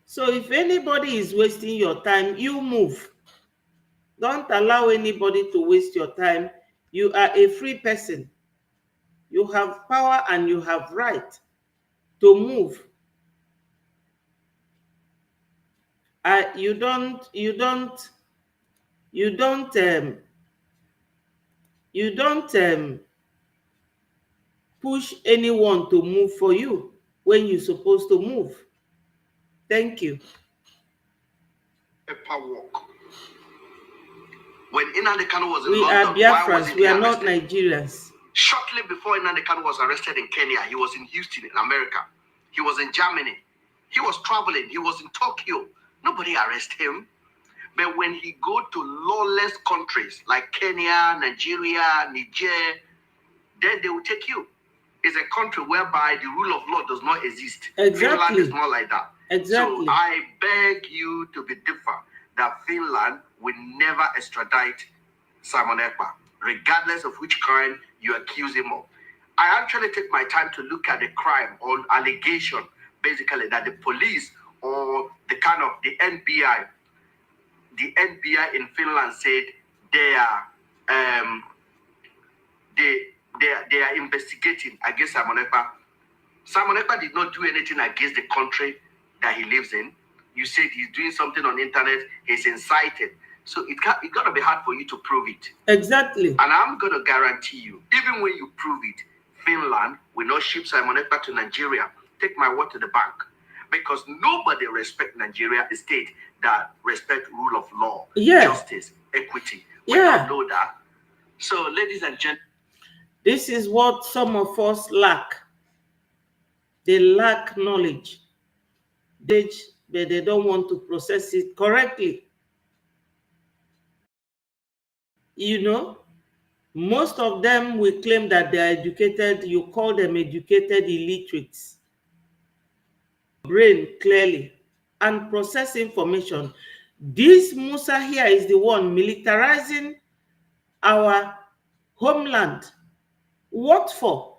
S1: So if anybody is wasting your time, you move. Don't allow anybody to waste your time. You are a free person. You have power and you have right to move. You don't push anyone to move for you when you're supposed to move. Thank you.
S7: Paperwork. When Nnamdi Kanu was in
S1: We
S7: London,
S1: are Biafrans. We are not Nigerians.
S7: Shortly before Nnamdi Kanu was arrested in Kenya, he was in Houston in America. He was in Germany. He was traveling. He was in Tokyo. Nobody arrested him. But when he go to lawless countries like Kenya, Nigeria, Niger, then they will take you. It's a country whereby the rule of law does not exist.
S1: Exactly.
S7: Finland is not like that.
S1: Exactly.
S7: So I beg you to be different, that Finland will never extradite Simon Ekpa, regardless of which crime you accuse him of. I actually take my time to look at the crime or allegation, basically, that the police or the kind of the NBI in Finland said they are investigating against Simon Ekpa. Simon Ekpa did not do anything against the country that he lives in. You said he's doing something on the internet, he's incited. So it's got to be hard for you to prove it.
S1: Exactly.
S7: And I'm going to guarantee you, even when you prove it, Finland will not ship Simon Ekpa to Nigeria. Take my word to the bank. Because nobody respects Nigeria, a state that respect rule of law, justice, equity. We don't know that. So, ladies and gentlemen,
S1: this is what some of us lack. They lack knowledge. But they don't want to process it correctly. You know, most of them will claim that they are educated. You call them educated illiterates. Brain clearly and process information. This Musa here is the one militarizing our homeland. What for?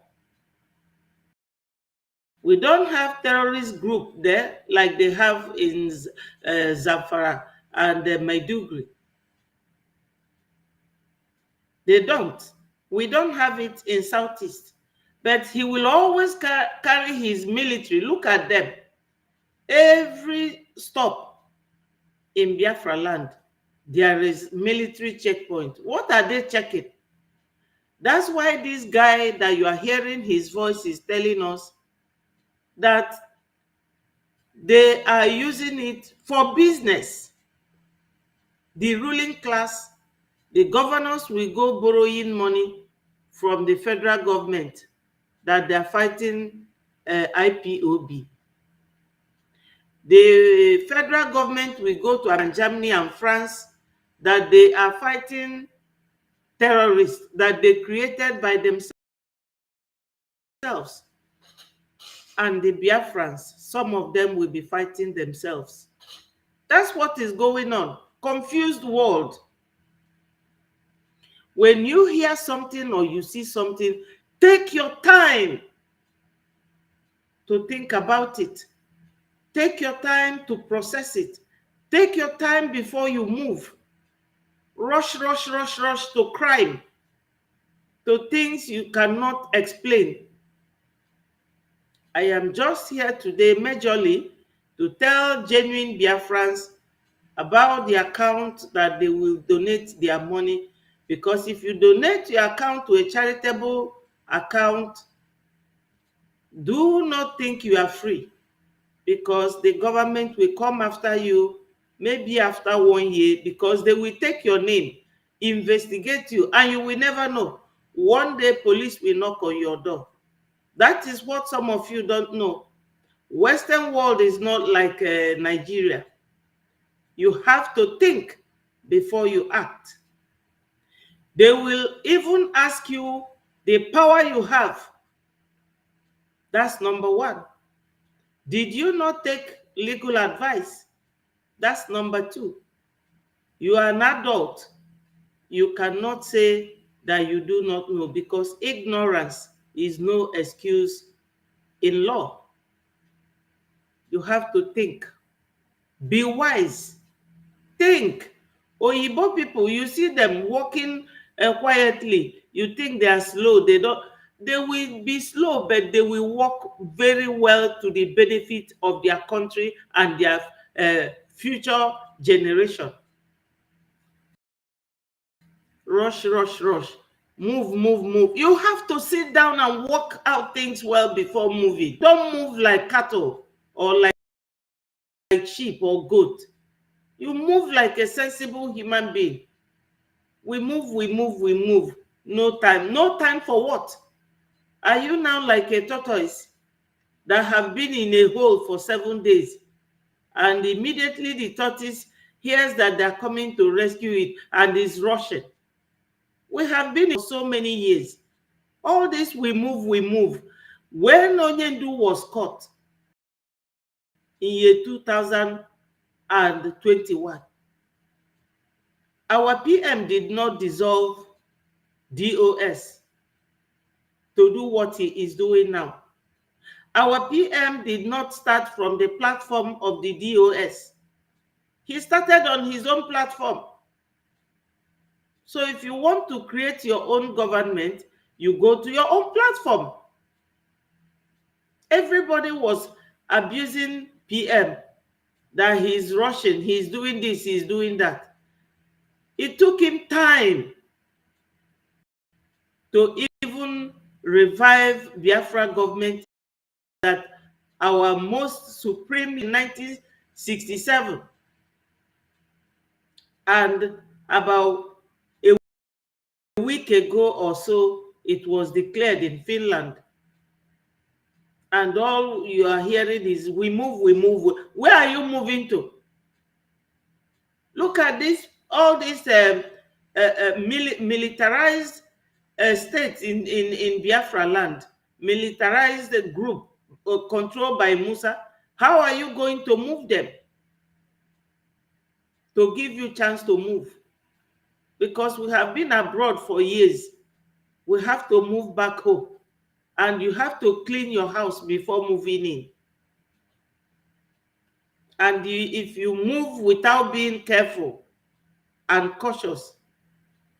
S1: We don't have terrorist group there like they have in Zamfara and Maiduguri. They don't. We don't have it in Southeast. But he will always carry his military. Look at them. Every stop in Biafra land, there is military checkpoint. What are they checking? That's why this guy that you are hearing his voice is telling us that they are using it for business. The ruling class, the governors will go borrowing money from the federal government that they are fighting IPOB. The federal government will go to Germany and France that they are fighting terrorists that they created by themselves. And the Biafrans, some of them will be fighting themselves. That's what is going on. Confused world. When you hear something or you see something, take your time to think about it. Take your time to process it. Take your time before you move. Rush to crime, to things you cannot explain. I am just here today majorly to tell genuine Biafrans about the account that they will donate their money, because if you donate your account to a charitable account, do not think you are free, because the government will come after you maybe after 1 year, because they will take your name, investigate you, and you will never know. One day police will knock on your door. That is what some of you don't know. Western world is not like Nigeria. You have to think before you act. They will even ask you the power you have. That's number one. Did you not take legal advice? That's number two. You are an adult. You cannot say that you do not know, because ignorance is no excuse in law. You have to think. Be wise. Think. Oyibo people, you see them walking quietly. You think they are slow. They will be slow, but they will walk very well to the benefit of their country and their future generation. Rush, rush, rush. Move, move, move. You have to sit down and work out things well before moving. Don't move like cattle or like sheep or goat. You move like a sensible human being. We move, we move, we move. No time. No time for what? Are you now like a tortoise that have been in a hole for 7 days, and immediately the tortoise hears that they're coming to rescue it and is rushing? We have been for so many years. All this, we move, we move. When Onyendu was caught in year 2021, our PM did not dissolve DOS to do what he is doing now. Our PM did not start from the platform of the DOS. He started on his own platform. So if you want to create your own government, you go to your own platform. Everybody was abusing PM, that he's rushing, he's doing this, he's doing that. It took him time to even revive Biafra government, that our most supreme in 1967. And about a week ago or so, it was declared in Finland. And all you are hearing is, we move, we move. Where are you moving to? Look at this, all these militarized states in Biafra land, militarized group controlled by Musa. How are you going to move them? To give you a chance to move. Because we have been abroad for years. We have to move back home. And you have to clean your house before moving in. And if you move without being careful and cautious,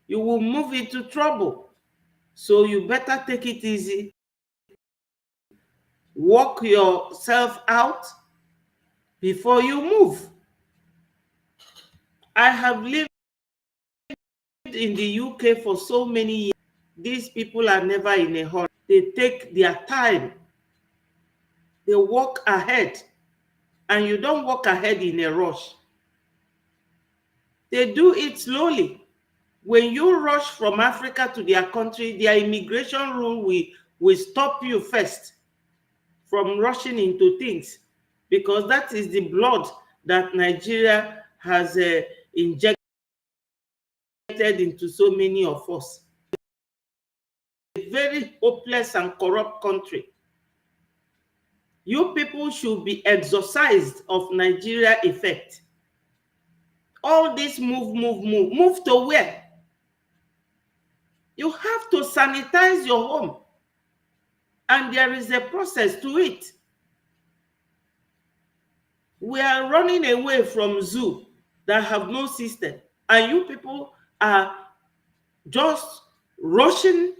S1: you will move into trouble. So you better take it easy. Work yourself out before you move. I have lived in the UK for so many years. These people are never in a hurry. They take their time. They walk ahead. And you don't walk ahead in a rush. They do it slowly. When you rush from Africa to their country, their immigration rule will stop you first from rushing into things, because that is the blood that Nigeria has injected into so many of us. A very hopeless and corrupt country. You people should be exorcised of Nigeria effect. All this move, move, move. Move to where? You have to sanitize your home. And there is a process to it. We are running away from zoo that have no system. And you people are just rushing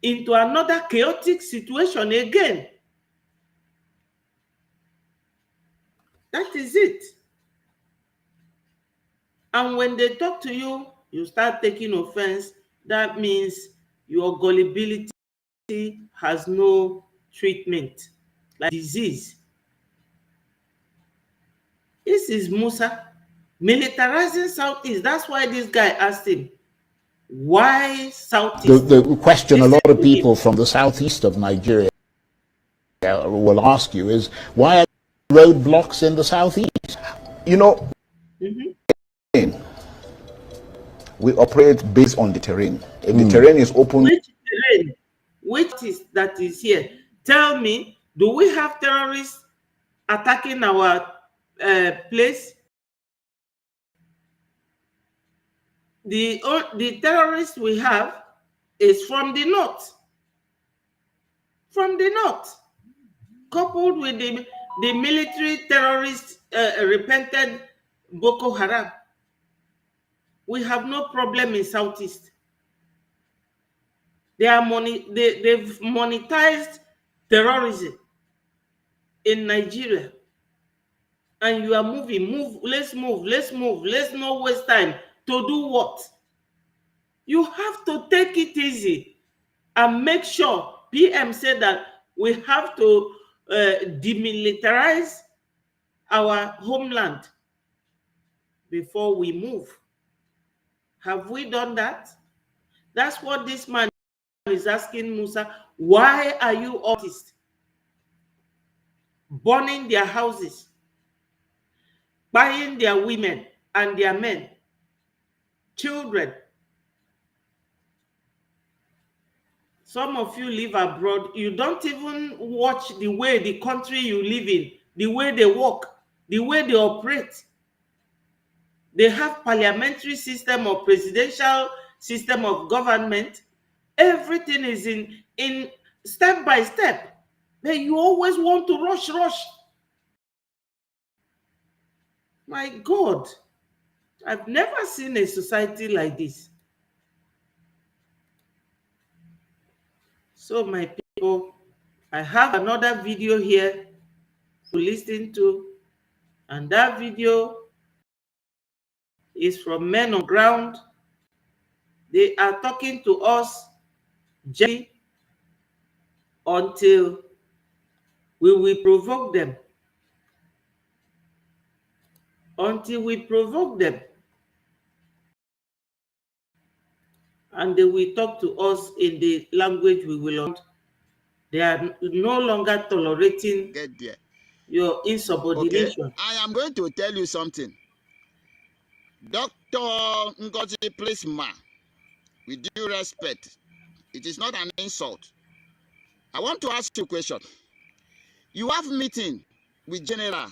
S1: into another chaotic situation again. That is it. And when they talk to you, you start taking offense. That means your gullibility has no treatment, like disease. This is Musa militarizing Southeast. That's why this guy asked him, why Southeast?
S6: The question a lot of people from the southeast of Nigeria will ask you is, why are roadblocks in the southeast? You know, We operate based on the terrain. If the terrain is open,
S1: which terrain? Which is that is here? Tell me, do we have terrorists attacking our place? The terrorists we have is from the north. From the north, coupled with the military terrorist repented Boko Haram. We have no problem in Southeast. They've monetized terrorism in Nigeria. And you are moving, let's move, let's not waste time. To do what? You have to take it easy and make sure. PM said that we have to demilitarize our homeland before we move. Have we done that? That's what this man is asking Musa. Why are you artists burning their houses, buying their women and their men, children? Some of you live abroad. You don't even watch the way the country you live in, the way they work, the way they operate. They have parliamentary system or presidential system of government. Everything is in step by step. But you always want to rush. My God, I've never seen a society like this. So my people, I have another video here to listen to, and that video is from men on ground. They are talking to us gently until we will provoke them. Until we provoke them. And they will talk to us in the language we will understand. They are no longer tolerating your insubordination.
S8: Okay. I am going to tell you something. Dr. Ngozi, please, ma, with due respect, it is not an insult. I want to ask you a question. You have meeting with General,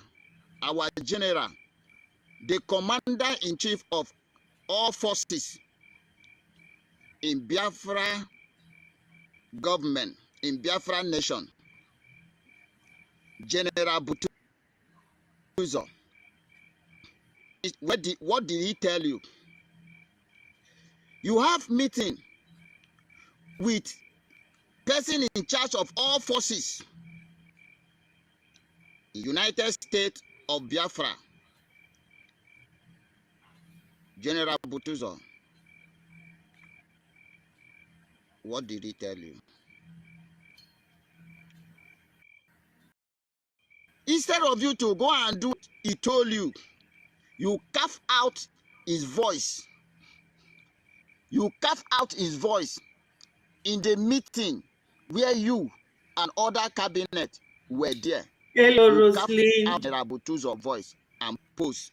S8: our General, the Commander-in-Chief of all forces in Biafra government, in Biafra nation, General Butuzo. What did he tell you? You have meeting with person in charge of all forces, United States of Biafra, General Butuzo. What did he tell you? Instead of you to go and do what he told you, you carve out his voice. You carve out his voice in the meeting where you and other cabinet were there.
S1: Hello,
S8: you
S1: Rosalie.
S8: Carve out General Butuzo's voice and post.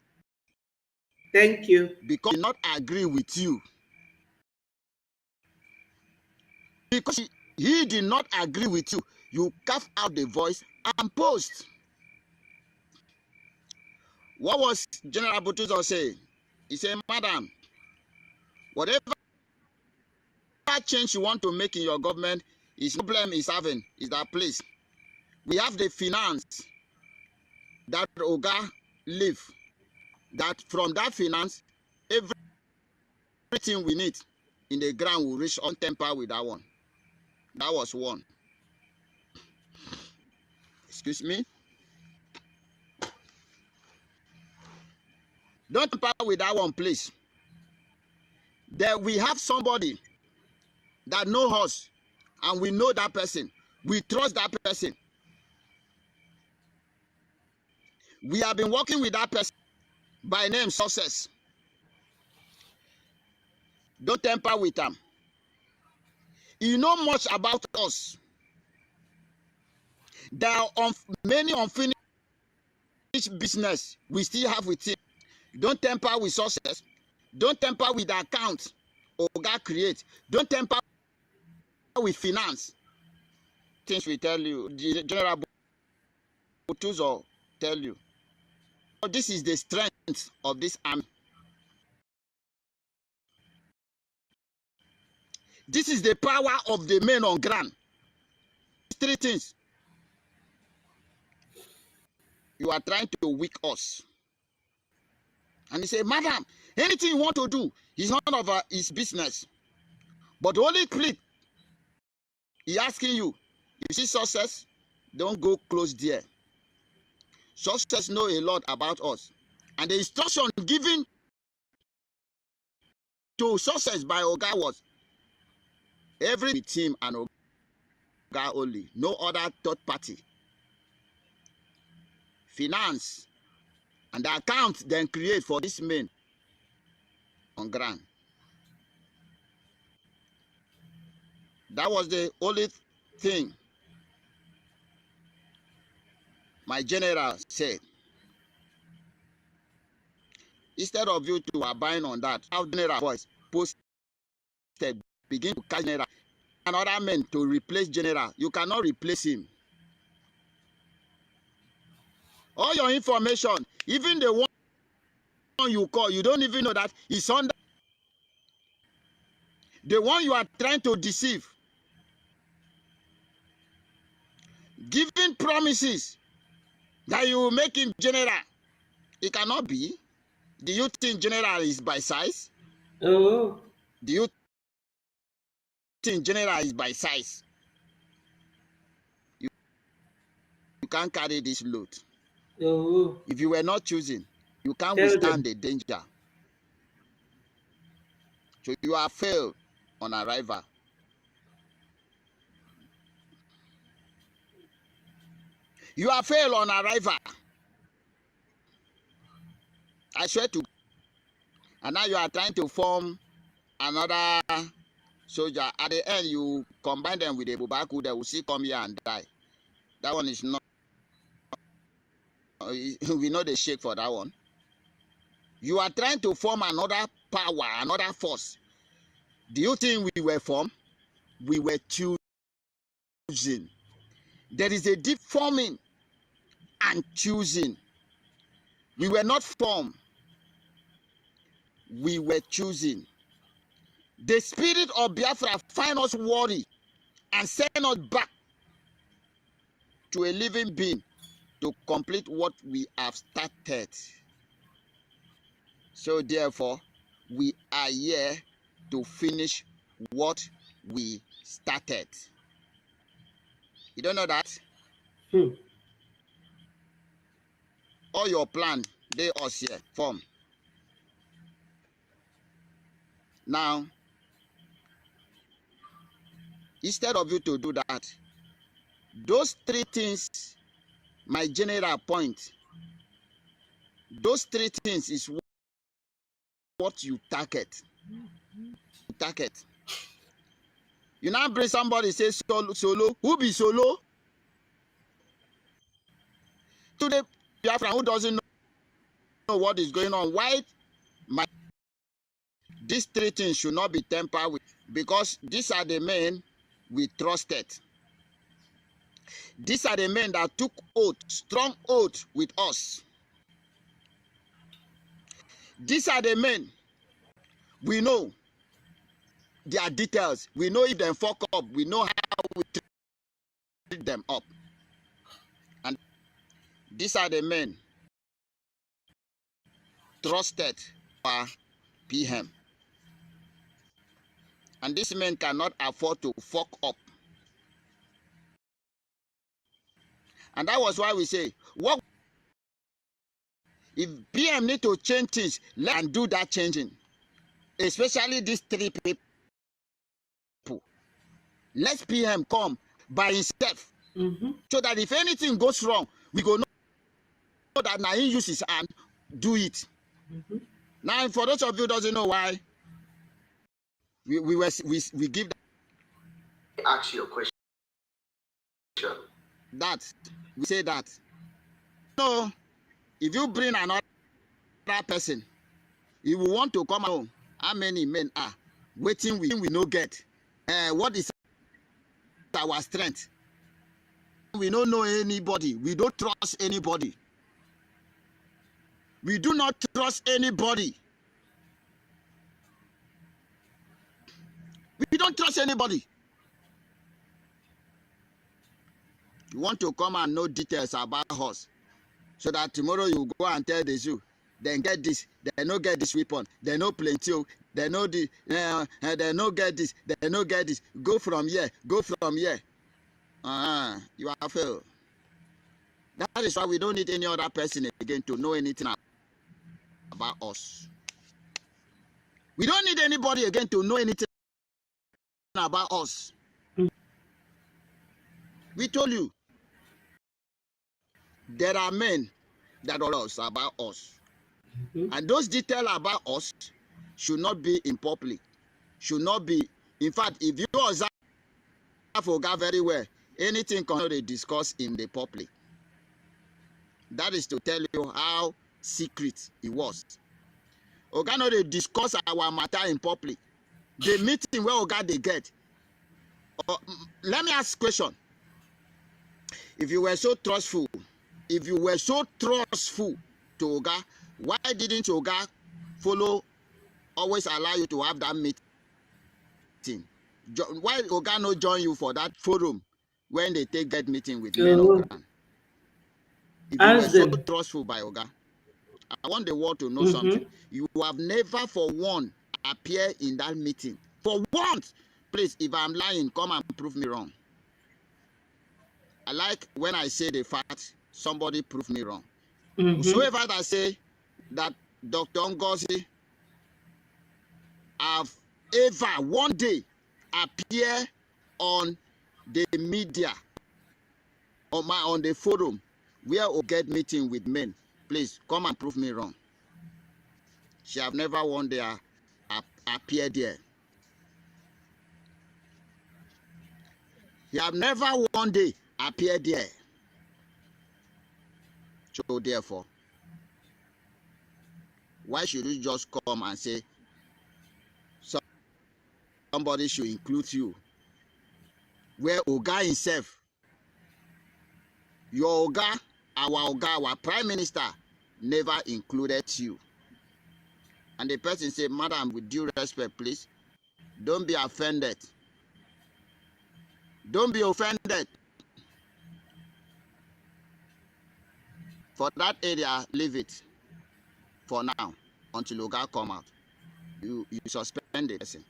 S1: Thank you.
S8: Because he did not agree with you. Because he did not agree with you, you carve out the voice and post. What was General Butuzo saying? He said, Madam, whatever change you want to make in your government, his problem is having is that place. We have the finance that Oga live. That from that finance, everything we need in the ground will reach on temper with that one. That was one. Excuse me. Don't tamper with that one, please. There we have somebody that knows us, and we know that person. We trust that person. We have been working with that person by name Success. Don't tamper with them. You know much about us. There are many unfinished business we still have with him. Don't tamper with Success. Don't tamper with the account Oga create. Don't tamper with finance. Things we tell you, the General Botuzo tell you. But this is the strength of this army. This is the power of the men on ground. Three things. You are trying to weak us. And he said, Madam, anything you want to do is none of his business. But the only plea, he asking you, you see success, don't go close there. Success know a lot about us. And the instruction given to success by Oga was every team and Oga only, no other third party. Finance and the account then create for this men on ground. That was the only thing my general said. Instead of you to abide on that, our general voice posted, begin to catch general. Another man to replace general. You cannot replace him. All your information, even the one you call, you don't even know that it's under. The one you are trying to deceive. Giving promises that you will make him general. It cannot be. Do you think general is by size?
S1: Oh.
S8: Do you think general is by size? You can't carry this load.
S1: Oh.
S8: If you were not choosing, you can't withstand the danger. So you are failed on arrival. You are failed on arrival. I swear to. And now you are trying to form another soldier. At the end, you combine them with a Bubaku, they will see come here and die. That one is not. We know the shake for that one. You are trying to form another power, another force. Do you think we were formed? We were choosing. There is a deep forming and choosing. We were not formed. We were choosing. The spirit of Biafra find us worthy and send us back to a living being to complete what we have started. So therefore, we are here to finish what we started. You don't know that? All your plan, they us here, form. Now, instead of you to do that, those three things, my general point, those three things is what you target. You now bring somebody say solo. Who be solo? To the Biafran who doesn't know what is going on. Why? These three things should not be tampered with, because these are the men we trusted. These are the men that took oath, strong oath with us. These are the men we know their details. We know if they fuck up. We know how we treat them up. And these are the men trusted by PM. And these men cannot afford to fuck up. And that was why we say, what if PM need to change things, let them do that changing. Especially these three people. Let PM come by himself. So that if anything goes wrong, we go know that now he use his hand, do it. Now, for those of you who doesn't know why, we give
S7: ask you a question.
S8: That we say that. No, if you bring another person, If we want to come out, how many men are waiting we no get? What is our strength? We don't know anybody. We don't trust anybody. We do not trust anybody. We don't trust anybody. You want to come and know details about us, so that tomorrow you go and tell the zoo, then get this, they no get this weapon, they no plenty, they no the, they no get this, they no get this. Go from here, go from here. You are failed. That is why we don't need any other person again to know anything about us. We don't need anybody again to know anything about us. We told you, there are men that are us about us. And those details about us should not be in public. Should not be. In fact, if you observe Oga very well, anything cannot be discussed in the public. That is to tell you how secret it was. Oga no dey discuss our matter in public. The meeting where Oga they get. Let me ask a question. If you were so trustful, to Oga, why didn't Oga always allow you to have that meeting? Why Oga no join you for that forum when they take that meeting with men Oga? If you were so trustful by Oga, I want the world to know something. You have never for one appeared in that meeting. For once. Please, if I'm lying, come and prove me wrong. I like when I say the fact, somebody prove me wrong. Whosoever that say that Dr. Ngozi have ever one day appear on the media, on the forum, where we get meeting with men, please come and prove me wrong. She have never one day appeared there. He have never one day appeared there. So therefore, why should you just come and say somebody should include you? Where Oga himself, your Oga, our Prime Minister, never included you. And the person said, Madam, with due respect, please, don't be offended. Don't be offended. For that area, leave it for now until Oga come out. You suspend the person.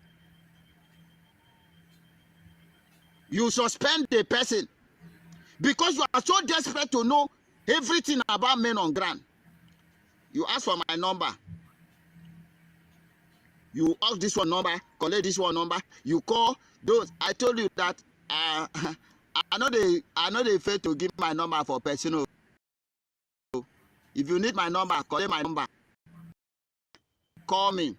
S8: You suspend the person because you are so desperate to know everything about men on ground. You ask for my number. You ask this one number, collect this one number. You call those. I told you that I know they fail to give my number for personal. If you need my number, collect my number. Call me.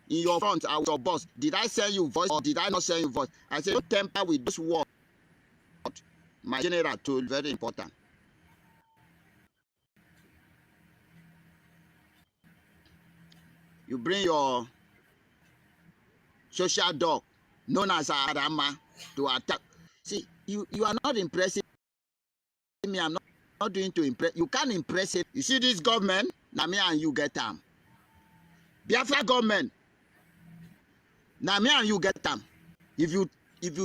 S8: In your front, I was your boss. Did I send you voice or did I not send you voice? I said, don't temper with this word. My general told, very important. You bring your social dog, known as Adama, to attack. See, you are not impressing me. I'm not doing to impress. You can't impress it. You see this government, now me and you get them. Biafra government, now me and you get them. If you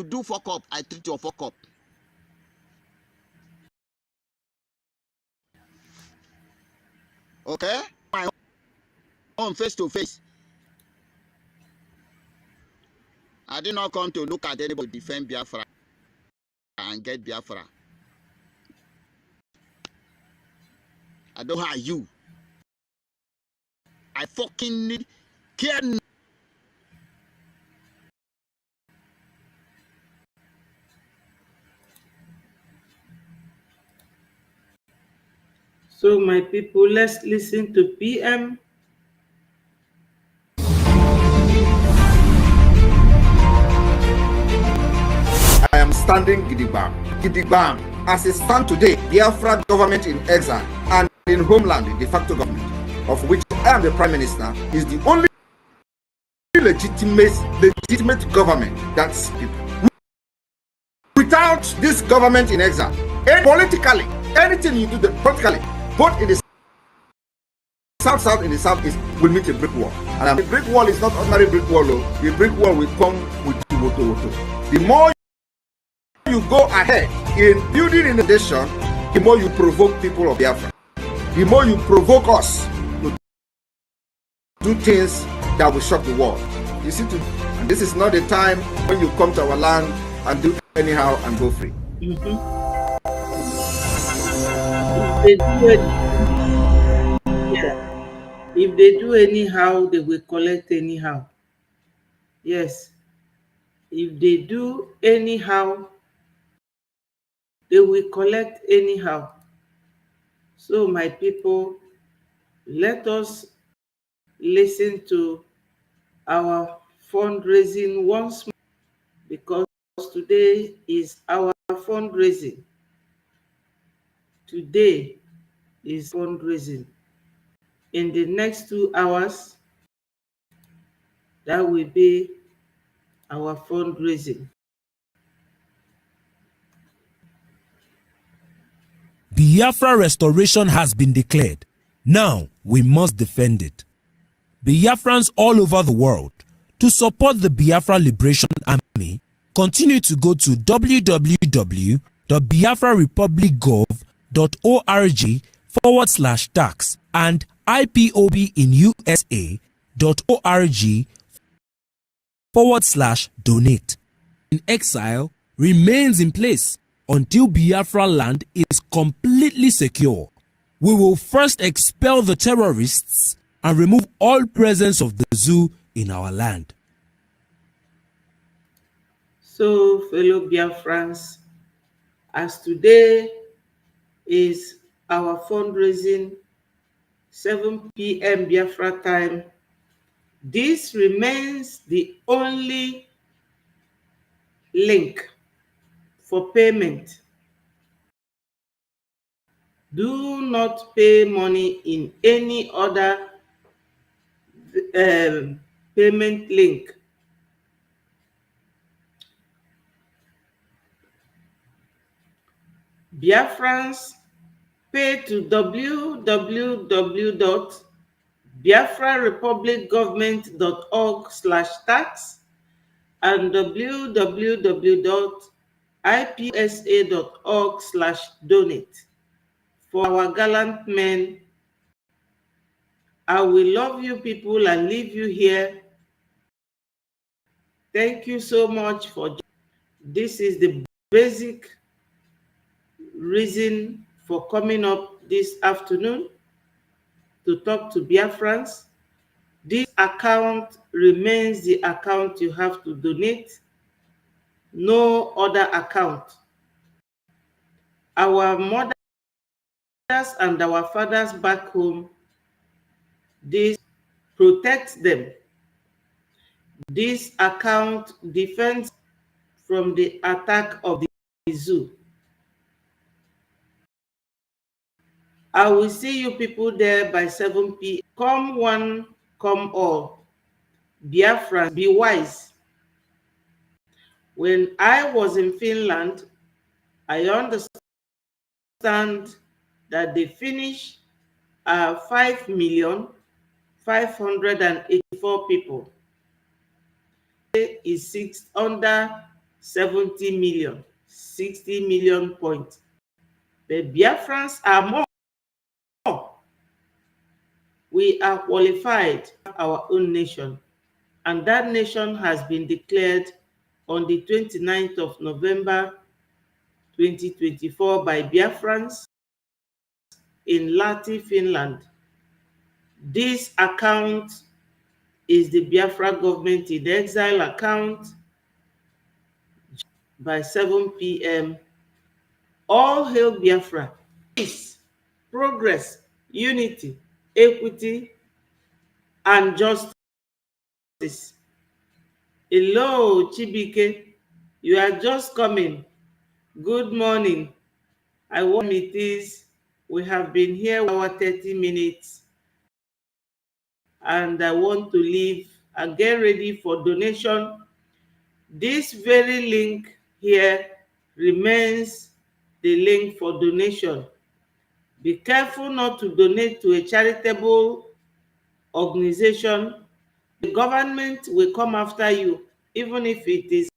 S8: do fuck up, I treat you fuck up. Okay? My own face to face. I did not come to look at anybody defend Biafra and get Biafra. I don't have you. I fucking need care.
S1: So my people, let's listen to PM.
S9: I am standing gidigbam. Gidigbam. As it stands today, Biafra government in exile and in homeland, de facto government. of which I am the Prime Minister, is the only legitimate government that's people. Without this government in exile, and politically, anything you do politically, both in the south and the southeast, will meet a brick wall. And a brick wall is not ordinary brick wall. The brick wall will come with woto. The more you go ahead in building in the nation, the more you provoke people of Biafra. The more you provoke us to do things that will shock the world. You see, and this is not the time when you come to our land and do anyhow and go free.
S1: If they do anyhow, they will collect anyhow. Yes. If they do anyhow, they will collect anyhow. So, my people, let us listen to our fundraising once more, because today is our fundraising. Today is fundraising. In the next 2 hours, that will be our fundraising.
S3: Biafra restoration has been declared. Now we must defend it. Biafrans all over the world, to support the Biafra Liberation Army, continue to go to www.biafrarepublicgov.org/tax and ipobinusa.org/donate. In exile remains in place until Biafra land is completely secure. We will first expel the terrorists and remove all presence of the zoo in our land.
S1: So, fellow Biafrans, as today is our fundraising, 7 p.m. Biafra time, this remains the only link for payment. Do not pay money in any other payment link. Biafrans, pay to www.biafrarepublicgovernment.org/tax and www.ipsa.org/donate. For our gallant men, I will love you people and leave you here. Thank you so much for joining. This is the basic reason for coming up this afternoon to talk to Biafrans. This account remains the account you have to donate. No other account. Our mothers and our fathers back home, this protects them. This account defends from the attack of the zoo. I will see you people there by 7 p.m. Come one, come all. Biafrans, be wise. When I was in Finland, I understand that they finished 5,584 people. Is under 70 million, 60 million points. The Biafrans are more. We are qualified for our own nation, and that nation has been declared on the 29th of November 2024 by Biafrans in Lahti, Finland. This account is the Biafra government in exile account. By 7 p.m. All hail Biafra. Peace, progress, unity, equity, and justice. Hello, Chibike. You are just coming. Good morning. I want it is. We have been here for 30 minutes. and I want to leave and get ready for donation. This very link here remains the link for donation. Be careful not to donate to a charitable organization. The government will come after you, even if it is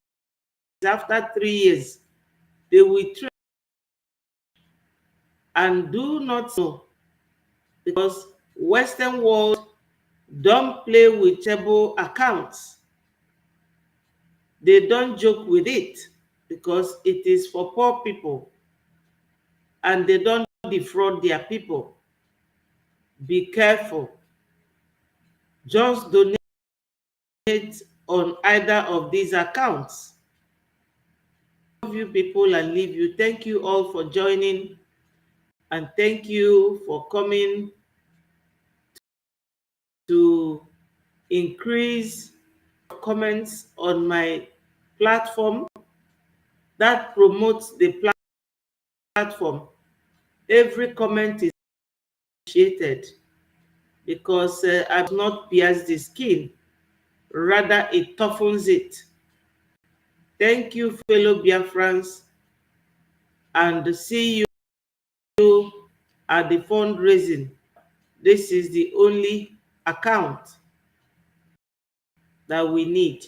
S1: after 3 years. They will try and do not know, because Western world don't play with charitable accounts. They don't joke with it because it is for poor people and they don't defraud their people. Be careful. Just donate on either of these accounts. Love you people and leave you. Thank you all for joining, and thank you for coming to increase comments on my platform. That promotes the platform. Every comment is appreciated because I've not pierced the skin, rather it toughens it. Thank you, fellow Biafrans, and see you at the fundraising. This is the only account that we need.